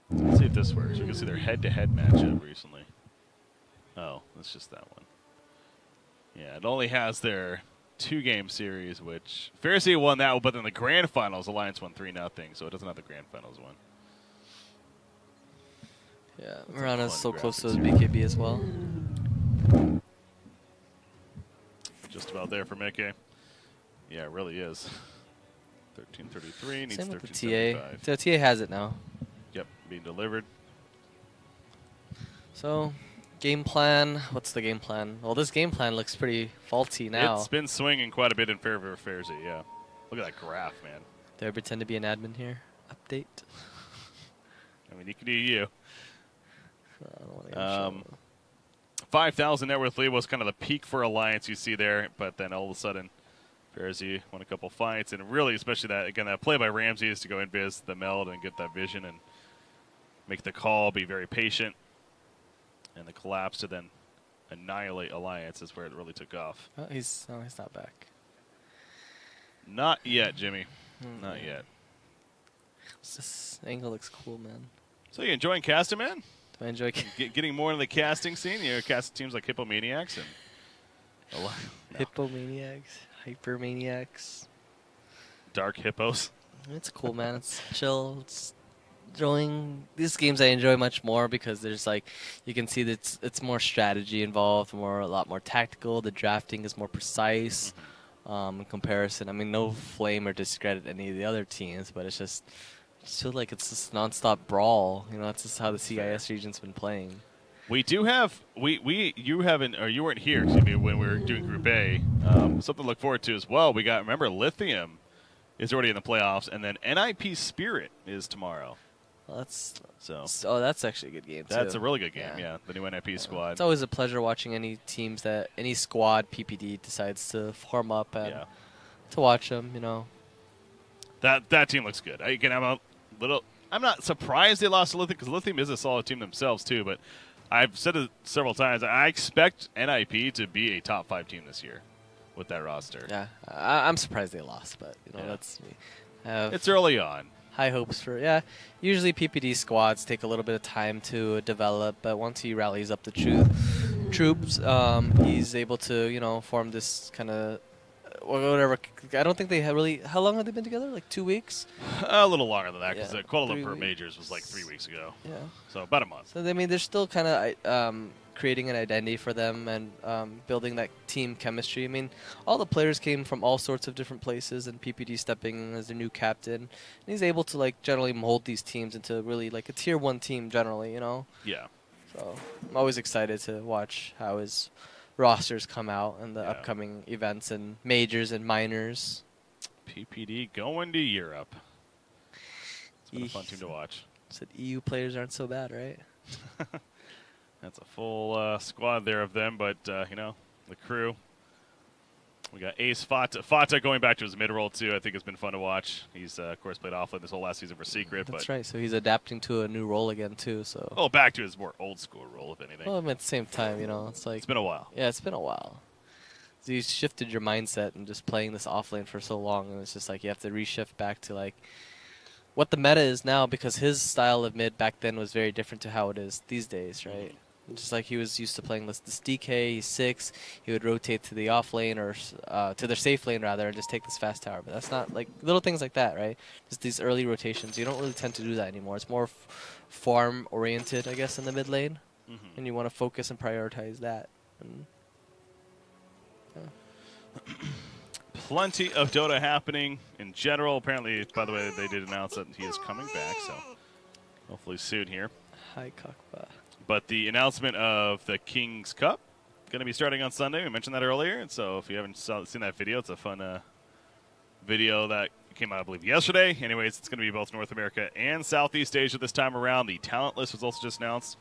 Let's see if this works. We can see their head-to-head matchup recently. Oh, it's just that one. Yeah, it only has their 2-game series, which ferzee won that one, but then the grand finals, Alliance won 3-0, so it doesn't have the grand finals one. Yeah, Mirana's so graphics close to his here. BKB as well. Just about there for Mickey. Yeah, it really is. 1333 needs Same with the 1375. TA. The TA has it now. Yep, being delivered. So, game plan. What's the game plan? Well, this game plan looks pretty faulty now. It's been swinging quite a bit in favor of ferzee, yeah. Look at that graph, man. Do I pretend to be an admin here? Update. I mean, you can do you. I don't want to get in trouble. 5,000 net worth lead was kind of the peak for Alliance you see there, but then all of a sudden, ferzee won a couple fights, and really, especially that play by Ramsey is to go invis the meld and get that vision and make the call, be very patient, and the collapse to then annihilate Alliance is where it really took off. Oh, he's not back. Not yet, Jimmy. Not yet. This angle looks cool, man. So you enjoying casting, man? Do I enjoy Getting more into the casting scene? You know, casting teams like Hippomaniacs and Hippomaniacs, Hypermaniacs, Dark Hippos. It's cool, man. It's chill. It's enjoying these games. I enjoy much more because there's like you can see that it's more strategy involved, a lot more tactical. The drafting is more precise in comparison. I mean, no flame or discredit any of the other teams, but it's just. I feel like it's just nonstop brawl. You know, that's just how the CIS region's been playing. We do have you weren't here, excuse me, when we were doing Group A. Something to look forward to as well. We got remember Lithium is already in the playoffs, and then NIP Spirit is tomorrow. Well, that's actually a good game. That's too. a really good game. Yeah, the new NIP squad. It's always a pleasure watching any squad PPD decides to form up and to watch them. You know, that team looks good. I'm not surprised they lost to Lithium because Lithium is a solid team themselves too. But I've said it several times. I expect NIP to be a top 5 team this year with that roster. Yeah, I'm surprised they lost, but you know that's me. It's early on. High hopes for Usually PPD squads take a little bit of time to develop, but once he rallies up the troops, he's able to form this kind of. Whatever. I don't think they have really. How long have they been together? Like 2 weeks? A little longer than that because the Kuala 3 Lumpur Majors was like 3 weeks ago. Yeah. So about a month. So I mean, they're still kind of creating an identity for them and building that team chemistry. I mean, all the players came from all sorts of different places, and PPD stepping in as their new captain, and he's able to like generally mold these teams into really like a tier 1 team generally. You know. Yeah. So I'm always excited to watch how his rosters come out in the upcoming events and majors and minors. PPD going to Europe. It's been a fun team to watch. Said EU players aren't so bad, right? That's a full squad there of them, but the crew. We got Ace Fata going back to his mid role too. I think it's been fun to watch. He's of course played offlane this whole last season for Secret. That's right. So he's adapting to a new role again too. So back to his more old school role, if anything. Well, I mean, at the same time, it's like it's been a while. Yeah, it's been a while. So you shifted your mindset and just playing this offlane for so long, and it's just like you have to reshift back to like what the meta is now because his style of mid back then was very different to how it is these days, right? Just like he was used to playing this DK, he's 6, he would rotate to the off lane or to their safe lane rather and just take this fast tower. But that's not like little things like that, right? Just these early rotations. You don't really tend to do that anymore. It's more farm oriented, I guess, in the mid lane, and you want to focus and prioritize that. And, Plenty of Dota happening in general. Apparently, by the way, they did announce that he is coming back, so hopefully soon here. Hi, Kakba. But the announcement of the King's Cup going to be starting on Sunday. We mentioned that earlier, and so if you haven't seen that video, it's a fun video that came out, I believe, yesterday. Anyways, it's going to be both North America and Southeast Asia this time around. The talent list was also just announced,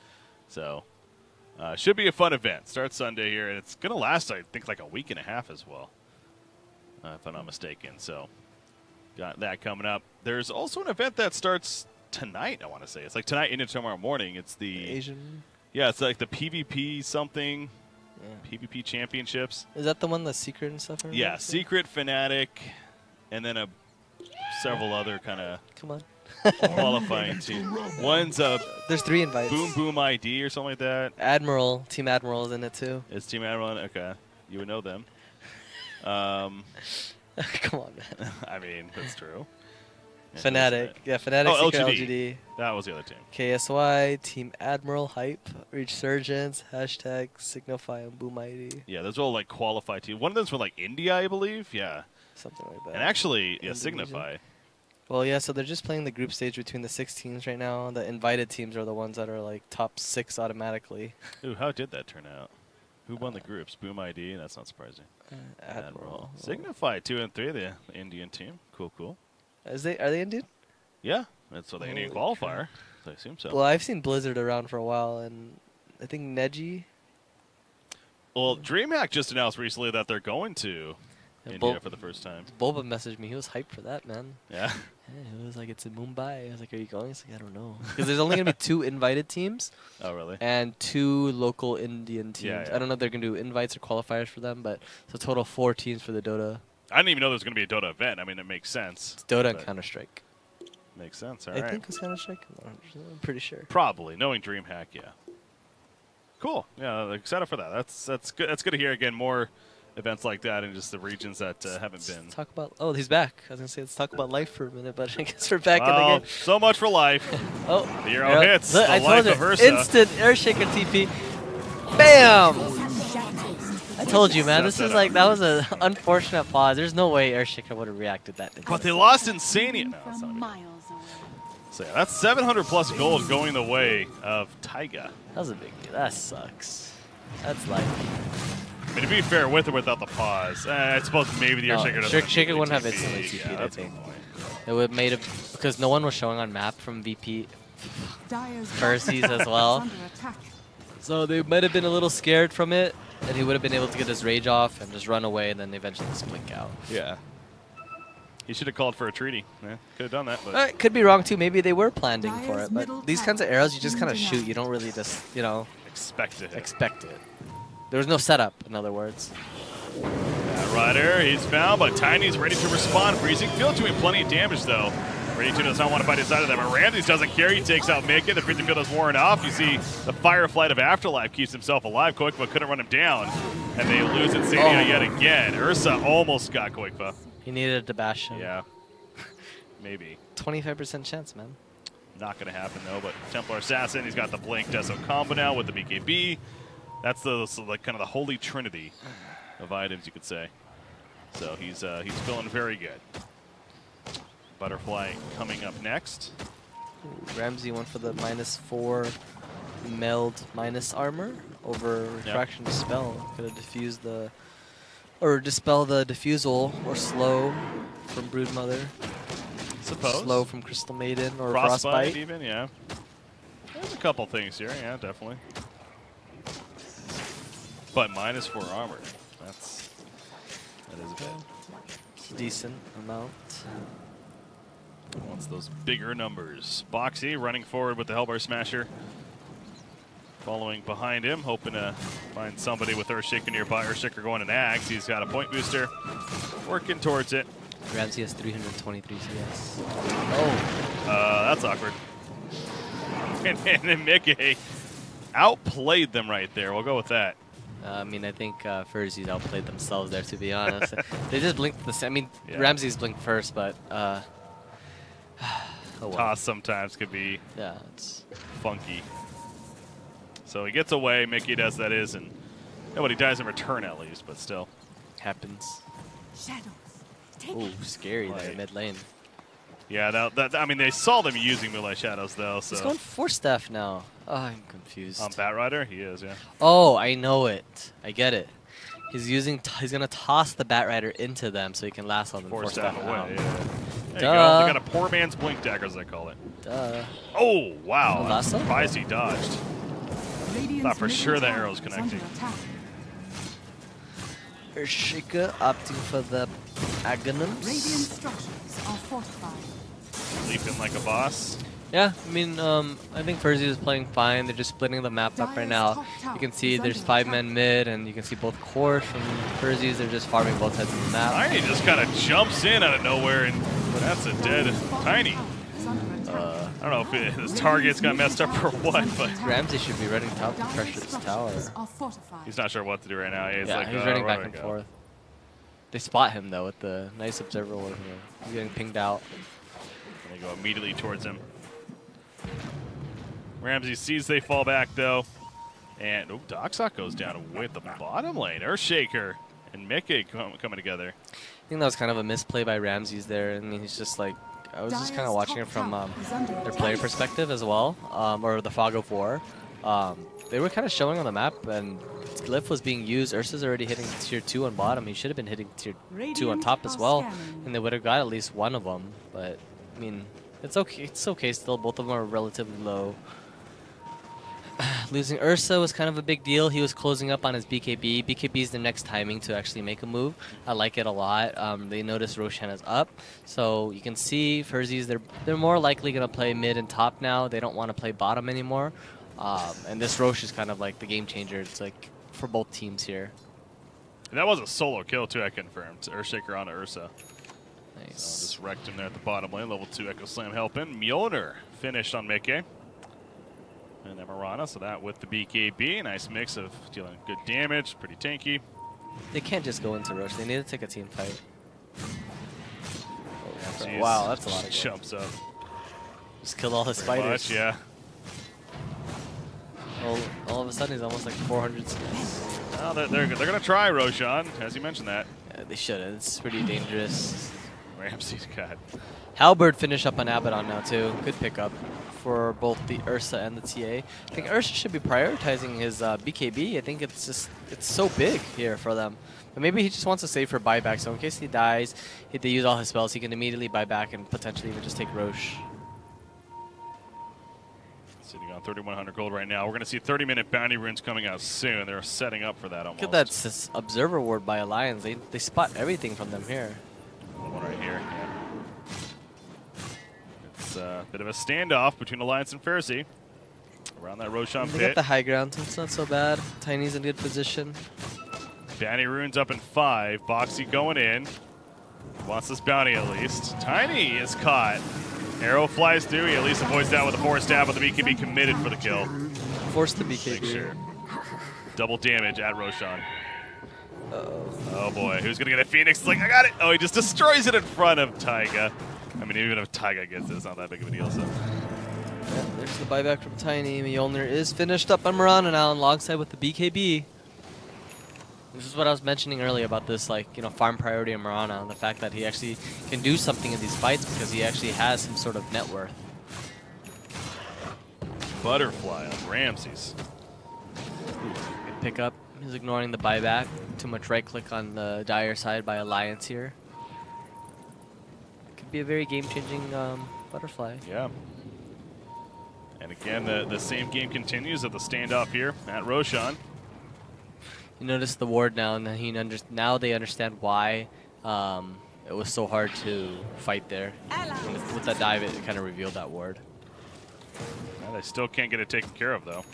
so should be a fun event. Starts Sunday here, and it's going to last, I think, like a week and a half as well, if I'm not mistaken. So got that coming up. There's also an event that starts tonight, I want to say. It's like tonight into tomorrow morning. It's the Asian. Yeah, it's like the PvP something. Yeah. PvP championships. Is that the one that's Secret and stuff? Yeah, Secret, Fnatic, and then several other kind of qualifying teams. One's there's 3 invites. Boom Boom ID or something like that. Team Admiral is in it too. Is Team Admiral in it? Okay, you would know them. Come on, man. I mean, that's true. Fnatic. Yeah, Fnatic, Secret, LGD. That was the other team. KSY, Team Admiral, Hype, Resurgence, # Signify, and Boom ID. Yeah, those are all like qualified teams. One of them's from like India, I believe. Yeah. Something like that. And actually, Signify. Well, yeah, so they're just playing the group stage between the 6 teams right now. The invited teams are the ones that are like top 6 automatically. Ooh, how did that turn out? Who won the groups? Boom ID? That's not surprising. Admiral. Signify 2 and 3, the Indian team. Cool, cool. Are they Indian? Yeah, that's the Indian qualifier. I assume so. Well, I've seen Blizzard around for a while, and I think Neji. Well, DreamHack just announced recently that they're going to India for the first time. Boba messaged me. He was hyped for that, man. Yeah. Yeah, he was like, it's in Mumbai. I was like, are you going? He's like, I don't know. Because there's only going to be 2 invited teams. Oh, really? And 2 local Indian teams. Yeah, yeah. I don't know if they're going to do invites or qualifiers for them, but it's a total of 4 teams for the Dota. I didn't even know there was going to be a Dota event. I mean, it makes sense. It's Dota and Counter-Strike. Makes sense. All I right. think it's Counter-Strike. I'm pretty sure. Probably. Knowing DreamHack, yeah. Cool. Yeah, excited for that. That's good. That's good to hear again. More events like that in just the regions that haven't been. Let's talk about. Oh, he's back. I was gonna say let's talk about life for a minute, but I guess we're back in the game. So much for life. Oh, the Euro hits. The I life told you, of Ursa. instant air shaker TP. Bam! I told you, man. This is like that was an unfortunate pause. There's no way air shaker would have reacted that. But they lost Insania. No, that's not miles away. so yeah, that's 700 plus gold going the way of Taiga. That was a big deal. That sucks. That's like. I mean, to be fair, with or without the pause, I suppose maybe the air shaker doesn't. Shaker wouldn't have instantly instantly TP'd, yeah, I that's think. a good point. It would have made it because no one was showing on map from VP Versus as well. So they might have been a little scared from it, and he would have been able to get his rage off and just run away, and then eventually just blink out. Yeah. He should have called for a treaty. Yeah, could have done that, but Could be wrong too. Maybe they were planning for it, but these kinds of arrows you just kind of shoot. You don't really just expect it. expect it. There was no setup, in other words. That Rider, he's found, but Tiny's ready to respond. Freezing Field doing plenty of damage, though. Ready to does not want to fight inside of that, but Ramses doesn't care. He takes out Mika. The freezing field is worn off. You see the Fireflight of Afterlife keeps himself alive. Koikfa couldn't run him down, and they lose Insania yet again. Ursa almost got Koikfa. He needed to bash him. Yeah, maybe. 25% chance, man. Not going to happen, though, but Templar Assassin, he's got the Blink Deso combo now with the BKB. That's the like kind of the holy trinity of items, you could say. So he's feeling very good. Butterfly coming up next. Ooh, Ramsey went for the -4 meld minus armor over Refraction Dispel. Could have diffused the, or dispel the diffusal, or slow from Broodmother. Suppose. Slow from Crystal Maiden or Frostbite even, yeah. There's a couple things here, yeah, definitely. But -4 armor. That is a bit. Decent amount. Wants those bigger numbers. Boxy running forward with the Hellbar Smasher. Following behind him, hoping to find somebody with Earthshaker nearby. Earthshaker going to Nags. He's got a point booster. Working towards it. Ramsey has 323 CS. That's awkward. And then Mickey outplayed them right there. We'll go with that. I mean, I think Ferzee's outplayed themselves there, to be honest. They just blinked the same. I mean, Yeah. Ramsey's blinked first, but oh well. Toss sometimes could be It's funky. So he gets away. Mickey does, that is, and nobody dies in return at least, but still. happens. Shadows. Take Ooh, scary there, Right. mid lane. Yeah, I mean, they saw them using Moonlight Shadows, though, so. He's going 4-staff now. Oh, I'm confused. Bat Rider? He is, yeah. Oh, I know it. I get it. He's using. He's gonna toss the Bat Rider into them so he can last on them. 4-staff away, out. yeah. There you go. Duh. They got a poor man's blink dagger, as they call it. Duh. Oh, wow. I'm Lasso? surprised he dodged. Thought for sure the arrow's Is connecting. under attack. Earthshaker opting for the Aghanim's. Radiant structures are fortified. Leaping like a boss. Yeah, I mean, I think Ferzee is playing fine. They're just splitting the map up right now. You can see there's 5 men mid, and you can see both cores from Ferzee's. They're just farming both sides of the map. Tiny just kind of jumps in out of nowhere, and that's a dead Tiny. Is under attack. I don't know if his target's got messed up or what, but Ramsey should be running top to Dire pressure this tower. structures are fortified. he's not sure what to do right now. He's Yeah, like, he's running where back do and I go? forth. They spot him, though, with the nice observer over here. He's getting pinged out. They go immediately towards him. Ramsey sees they fall back, though. And Doxok goes down with the bottom lane. Earthshaker and Mickey coming together. I think that was kind of a misplay by Ramses there. I mean, he's just like, I was just kind of watching it from their player perspective as well, or the Fog of War. They were kind of showing on the map, and Glyph was being used. Ursa's already hitting tier 2 on bottom. He should have been hitting tier 2 on top as well, and they would have got at least one of them. But, I mean, It's okay. It's okay still. Both of them are relatively low. Losing Ursa was kind of a big deal. He was closing up on his BKB. BKB is the next timing to actually make a move. I like it a lot. They notice Roshan is up, so you can see ferzees. They're more likely gonna play mid and top now. They don't want to play bottom anymore. And this Rosh is kind of like the game changer. It's like for both teams here. And that was a solo kill too. I confirmed. Earthshaker onto Ursa. Nice. So just wrecked him there at the bottom lane. Level 2 Echo Slam helping. Mjolnir finished on Mickey. And then Mirana, so that with the BKB. Nice mix of dealing good damage, pretty tanky. They can't just go into Rosh. They need to take a team fight. Jeez. Wow, that's a lot of jumps up. Just killed all his Pretty spiders. much, yeah. All of a sudden, he's almost like 400 skills. Well, they're going to try Roshan, as you mentioned that. Yeah, they shouldn't. It's pretty dangerous. Ramsey's got. Halberd finished up on Abaddon now too. Good pickup for both the Ursa and the TA. I think Ursa should be prioritizing his BKB. I think it's so big here for them. But maybe he just wants to save for buyback. So in case he dies, if they use all his spells, he can immediately buy back and potentially even just take Rosh. Sitting on 3,100 gold right now. We're going to see 30-minute bounty runes coming out soon. They're setting up for that almost. Look at that this observer ward by Alliance. They spot everything from them here. One right here. Yeah. It's a bit of a standoff between Alliance and ferzee. Around that Roshan They pit. got the high ground, so it's not so bad. Tiny's in good position. Bounty runes up in 5. Boxy going in. Wants this bounty at least. Tiny is caught. Arrow flies through. He at least avoids that with a 4-stab, but the BKB committed for the kill. Force the BKB. Make sure. Double damage at Roshan. Oh boy, who's gonna get a Phoenix? It's like, I got it! Oh, he just destroys it in front of Taiga. I mean, even if Taiga gets it, it's not that big of a deal, so. Yeah, there's the buyback from Tiny. Mjolnir is finished up on Mirana now alongside with the BKB. This is what I was mentioning earlier about this, like, you know, farm priority on Mirana and the fact that he actually can do something in these fights because he actually has some sort of net worth. Butterfly on Ramses. Good pickup. He's ignoring the buyback. Too much right click on the dire side by Alliance here. Could be a very game-changing butterfly. Yeah. And again, the same game continues at the standoff here at Roshan. You notice the ward now, and now they understand why it was so hard to fight there. With that dive, it kind of revealed that ward. Well, they still can't get it taken care of, though.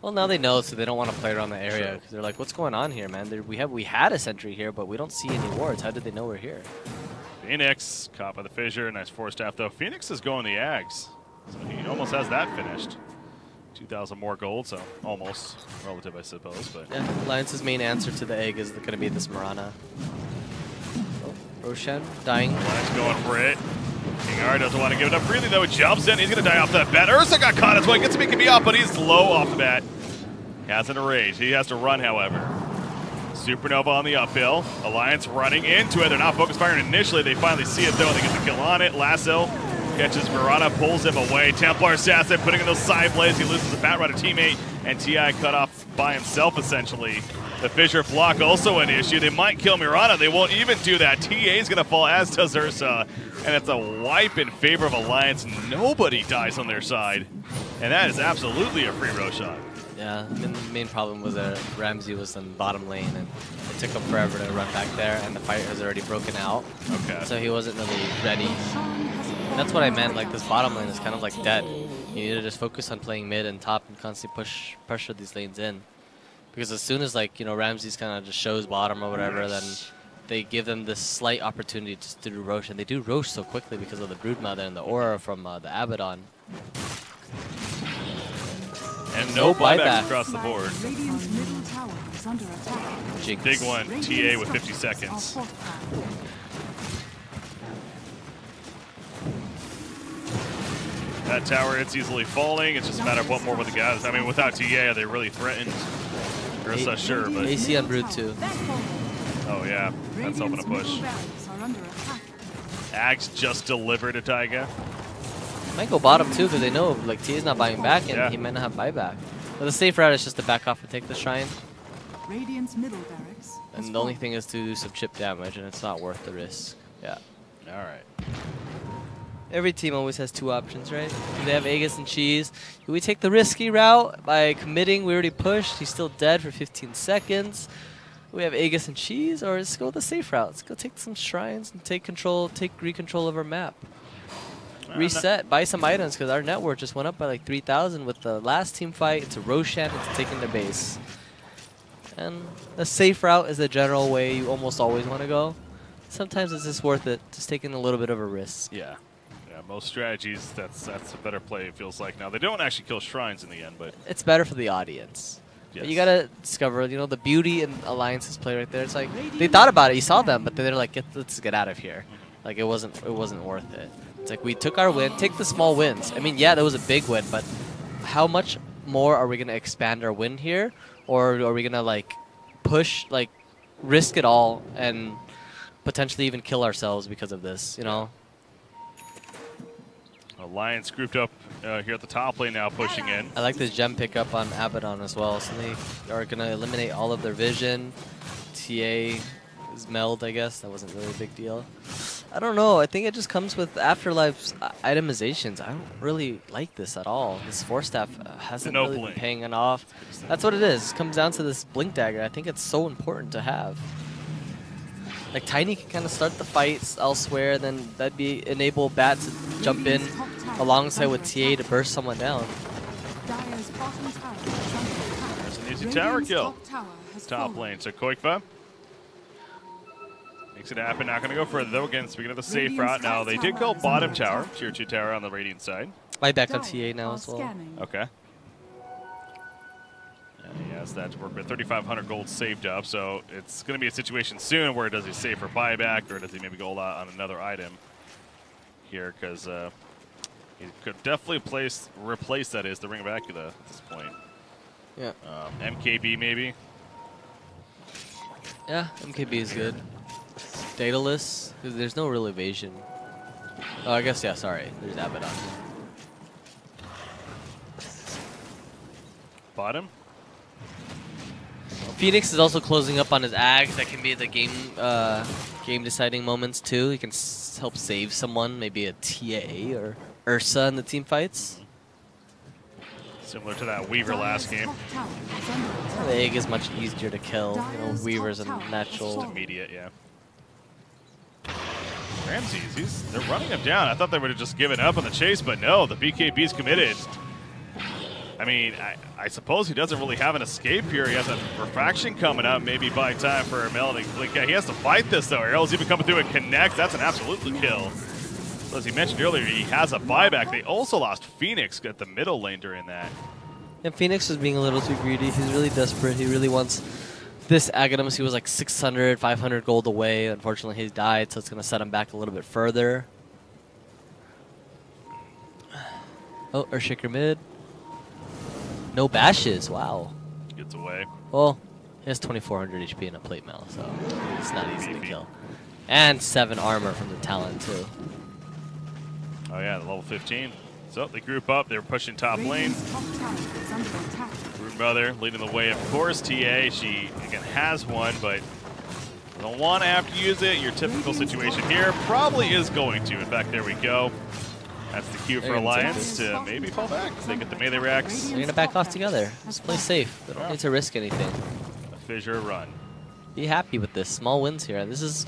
Well, now they know, so they don't want to play around the area. Because they're like, what's going on here, man? We had a sentry here, but we don't see any wards. How did they know we're here? Phoenix caught by the fissure. Nice 4-staff, though. Phoenix is going the Ags. So he almost has that finished. 2,000 more gold, so almost relative, I suppose. But yeah, Alliance's main answer to the egg is going to be this Mirana. Oh, Roshan dying. Alliance going for it. King R doesn't want to give it up freely, though. He jumps in. He's going to die off that bat. Ursa got caught as well. He gets to be up, but he's low off the bat. He has an rage. He has to run, however. Supernova on the uphill. Alliance running into it. They're not focus firing initially. They finally see it, though, and they get the kill on it. Lasso catches Mirana, pulls him away. Templar assassin putting in those side plays. He loses the Bat Rider teammate, and TI cut off by himself, essentially. The fissure block also an issue. They might kill Mirana. They won't even do that. TA is going to fall, as does Ursa. And it's a wipe in favor of Alliance. Nobody dies on their side. And that is absolutely a free Roshan. Yeah, the main problem was that Ramsey was in bottom lane, and it took him forever to run back there, and the fight has already broken out. Okay. So he wasn't really ready. And that's what I meant, like, this bottom lane is kind of like dead. You need to just focus on playing mid and top and constantly pressure these lanes in. Because as soon as, like, you know, Ramsey's kind of just shows bottom or whatever, then they give them this slight opportunity just to do Rosh, and they do Rosh so quickly because of the Broodmother and the aura from the Abaddon. And no buybacks buyback across the board. Radiant's middle tower is under attack. Jinx. Big one, TA with 50 seconds. That tower, it's easily falling. It's just a matter of what more with the guys. I mean, without TA, are they really threatened? Ursa, sure, but... AC on Brood too. Oh, yeah. That's helping to push. Ags just delivered a Taiga. Might go bottom too, because they know, like, T is not buying back, and he might not have buyback. But the safe route is just to back off and take the shrine. Radiant's middle barracks. And the only thing is to do some chip damage, and it's not worth the risk. Yeah. All right. Every team always has two options, right? They have Aegis and Cheese. Do we take the risky route by committing? We already pushed. He's still dead for 15 seconds. We have Aegis and Cheese, or let's go the safe route. Let's go take some shrines and take re-control of our map. Reset, buy some items, because our net worth just went up by like 3,000 with the last team fight. It's a Roshan, it's taking their base. And the safe route is the general way you almost always want to go. Sometimes it's just worth it, just taking a little bit of a risk. Yeah. Yeah, most strategies, that's a better play, it feels like. Now, they don't actually kill shrines in the end, but... It's better for the audience. Yes. But you gotta discover, you know, the beauty in Alliance's play right there. It's like, they thought about it, you saw them, but then they're like, let's get out of here. Like, it wasn't worth it. It's like, we took our win, take the small wins. I mean, yeah, that was a big win, but how much more are we gonna expand our win here? Or are we gonna, like, push, like, risk it all and potentially even kill ourselves because of this, you know? Alliance grouped up here at the top lane now, pushing in. I like this gem pickup on Abaddon as well, so they are going to eliminate all of their vision. TA is meld, I guess. That wasn't really a big deal. I don't know. I think it just comes with Afterlife's itemizations. I don't really like this at all. This 4-staff hasn't really been paying it off. That's what it is. It comes down to this Blink Dagger. I think it's so important to have. Like, Tiny can kind of start the fights elsewhere, then that'd be enable Bat to jump in alongside with TA to burst someone down. There's an easy tower kill. Top lane. So Koikva makes it happen. Not going to go further, though. Again, speaking of the safe route, now they did go bottom tower, tier 2 tower on the Radiant side. Buyback on TA now as well. Okay. He has that to work with. 3,500 gold saved up, so it's going to be a situation soon where does he save for buyback, or does he maybe go all out on another item here? Because he could definitely replace that is the Ring of Acula at this point. Yeah. MKB maybe. Yeah, MKB is good. Daedalus, because there's no real evasion. Oh, I guess, yeah, sorry. There's Abaddon. Bottom. Phoenix is also closing up on his Ags. That can be the game deciding moments too. He can help save someone, maybe a TA or Ursa in the team fights. Similar to that Weaver last game. The egg is much easier to kill. You know, Weaver's a natural. Just immediate, yeah. Ramses, they're running him down. I thought they would have just given up on the chase, but no, the BKB's committed. I mean, I suppose he doesn't really have an escape here. He has a refraction coming up, maybe buying time for a Melody Blink. Yeah, he has to fight this, though. Arrow's even coming through and connect. That's an absolute kill. So as he mentioned earlier, he has a buyback. They also lost Phoenix at the middle lane during that. And Phoenix was being a little too greedy. He's really desperate. He really wants this Aghanim. He was like 600, 500 gold away. Unfortunately, he died, so it's going to set him back a little bit further. Oh, Earthshaker mid. No bashes, wow. Gets away. Well, he has 2,400 HP in a plate mail, so it's not easy to kill. And 7 armor from the talent, too. Oh, yeah, the level 15. So they group up. They're pushing top lane. Broodmother leading the way, of course. TA, she, again, has one, but don't want to have to use it. Your typical situation here probably is going to. In fact, there we go. That's the cue for Alliance to maybe fall back. They get the melee racks. They're going to back off together. Just play safe. They don't need to risk anything. A fissure run. Be happy with this. Small wins here. This is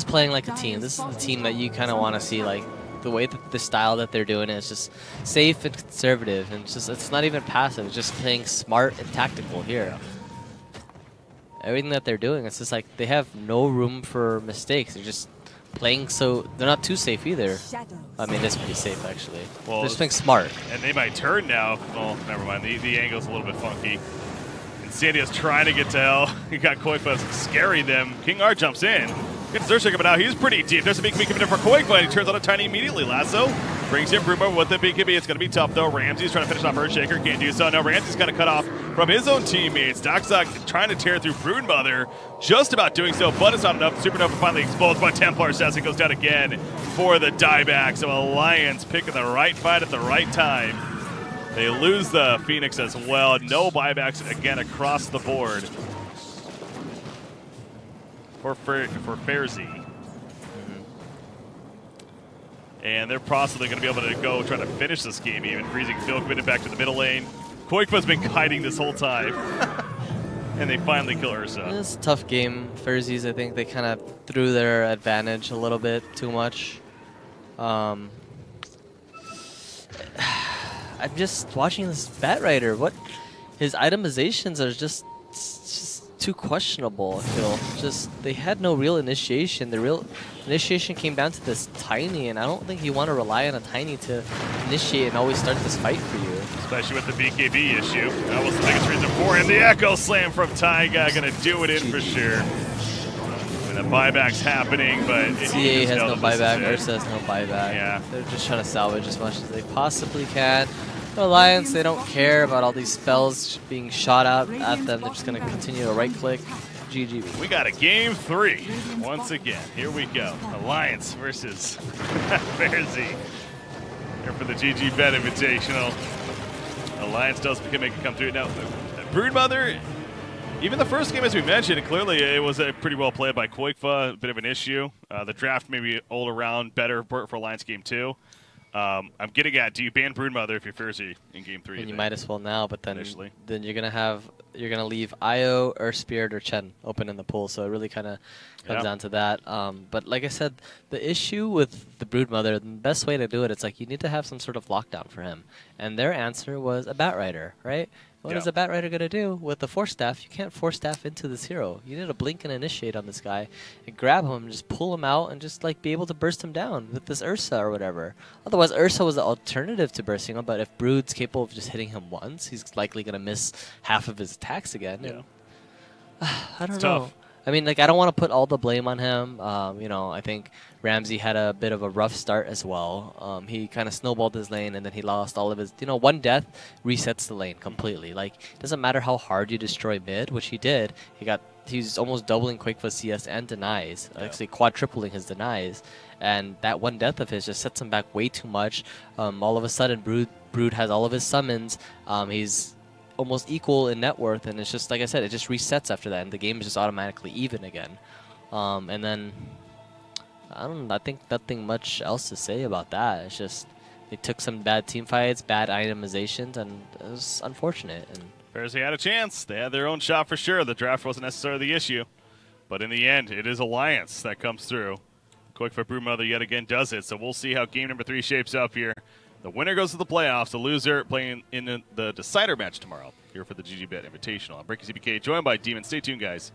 playing like a team. This is the team that you kind of want to see. Like the way that the style that they're doing it is just safe and conservative, and it's not even passive. It's just playing smart and tactical here. Everything that they're doing, it's just like they have no room for mistakes. They're just playing, so they're not too safe either. I mean, it's pretty safe actually. Well, they're just playing smart. And they might turn now. Oh, never mind. The angle's a little bit funky. And Sandia's trying to get to hell. He got Koikva scaring them. King R jumps in. Gets Zershik, but now he's pretty deep. There's a BKB coming in for Koikva, and he turns on a Tiny immediately. Lasso brings in Brumo with the BKB. It's going to be tough, though. Ramsey's trying to finish off Earthshaker. Can't do so. No, Ramsey's kind of cut off from his own teammates. Doxok trying to tear through Broodmother. Just about doing so, but it's not enough. Supernova finally exposed by Templar says it goes down again for the dieback. So Alliance picking the right fight at the right time. They lose the Phoenix as well. No buybacks again across the board for ferzee. And they're possibly going to be able to go try to finish this game even. Freezing Phil committed back to the middle lane. Koikfa's been hiding this whole time. And they finally kill Ursa. It's a tough game. Ferzees, I think they kind of threw their advantage a little bit too much. I'm just watching this Batrider. What his itemizations are just too questionable. I feel they had no real initiation. The real initiation came down to this Tiny, and I don't think you want to rely on a Tiny to initiate and always start this fight for you. Especially with the BKB issue. That was the biggest reason for him. The Echo Slam from Taiga going to do it in for sure. And the buyback's happening, but TA has no buyback, Ursa has no buyback. Yeah. They're just trying to salvage as much as they possibly can. The Alliance, they don't care about all these spells being shot out at them. They're just going to continue to right-click. GG. We got a game 3 once again. Here we go. Alliance versus ferzee. Here for the GG.Bet Invitational. Alliance does make it come through. Now, Broodmother, even the first game, as we mentioned, clearly it was pretty well played by Koikfa. A bit of an issue. The draft maybe all around better for Alliance game 2. I'm getting at, do you ban Broodmother if you're ferzee in game 3? And you might as well now, but then Initially. you're gonna leave Io, Earth Spirit, or Chen open in the pool. So it really kind of comes down to that. But like I said, the issue with the Broodmother, the best way to do it, it's like you need to have some sort of lockdown for him. And their answer was a Batrider, right? What is a Batrider going to do with the Force Staff? You can't Force Staff into this hero. You need to blink and initiate on this guy and grab him and just pull him out and just like be able to burst him down with this Ursa or whatever. Otherwise, Ursa was the alternative to bursting him, but if Brood's capable of just hitting him once, he's likely going to miss half of his attacks again. Yeah. I don't It's know. tough. I mean, like, I don't want to put all the blame on him. You know, I think Ramsey had a bit of a rough start as well. He kind of snowballed his lane, and then he lost all of his... You know, one death resets the lane completely. Like, it doesn't matter how hard you destroy mid, which he did. He's almost doubling Quakefa's CS and denies, actually quadrupling his denies. And that one death of his just sets him back way too much. All of a sudden, Brood has all of his summons. He's almost equal in net worth, and it's just, like I said, it just resets after that, and the game is just automatically even again. And then, I think nothing much else to say about that. It's just, they took some bad team fights, bad itemizations, and it was unfortunate. And ferzee had a chance. They had their own shot for sure. The draft wasn't necessarily the issue. But in the end, it is Alliance that comes through. Koikfa Broodmother yet again does it, so we'll see how game number 3 shapes up here. The winner goes to the playoffs. The loser playing in the decider match tomorrow here for the GG.Bet Invitational. I'm BreakyCPK, joined by DeMoN. Stay tuned, guys.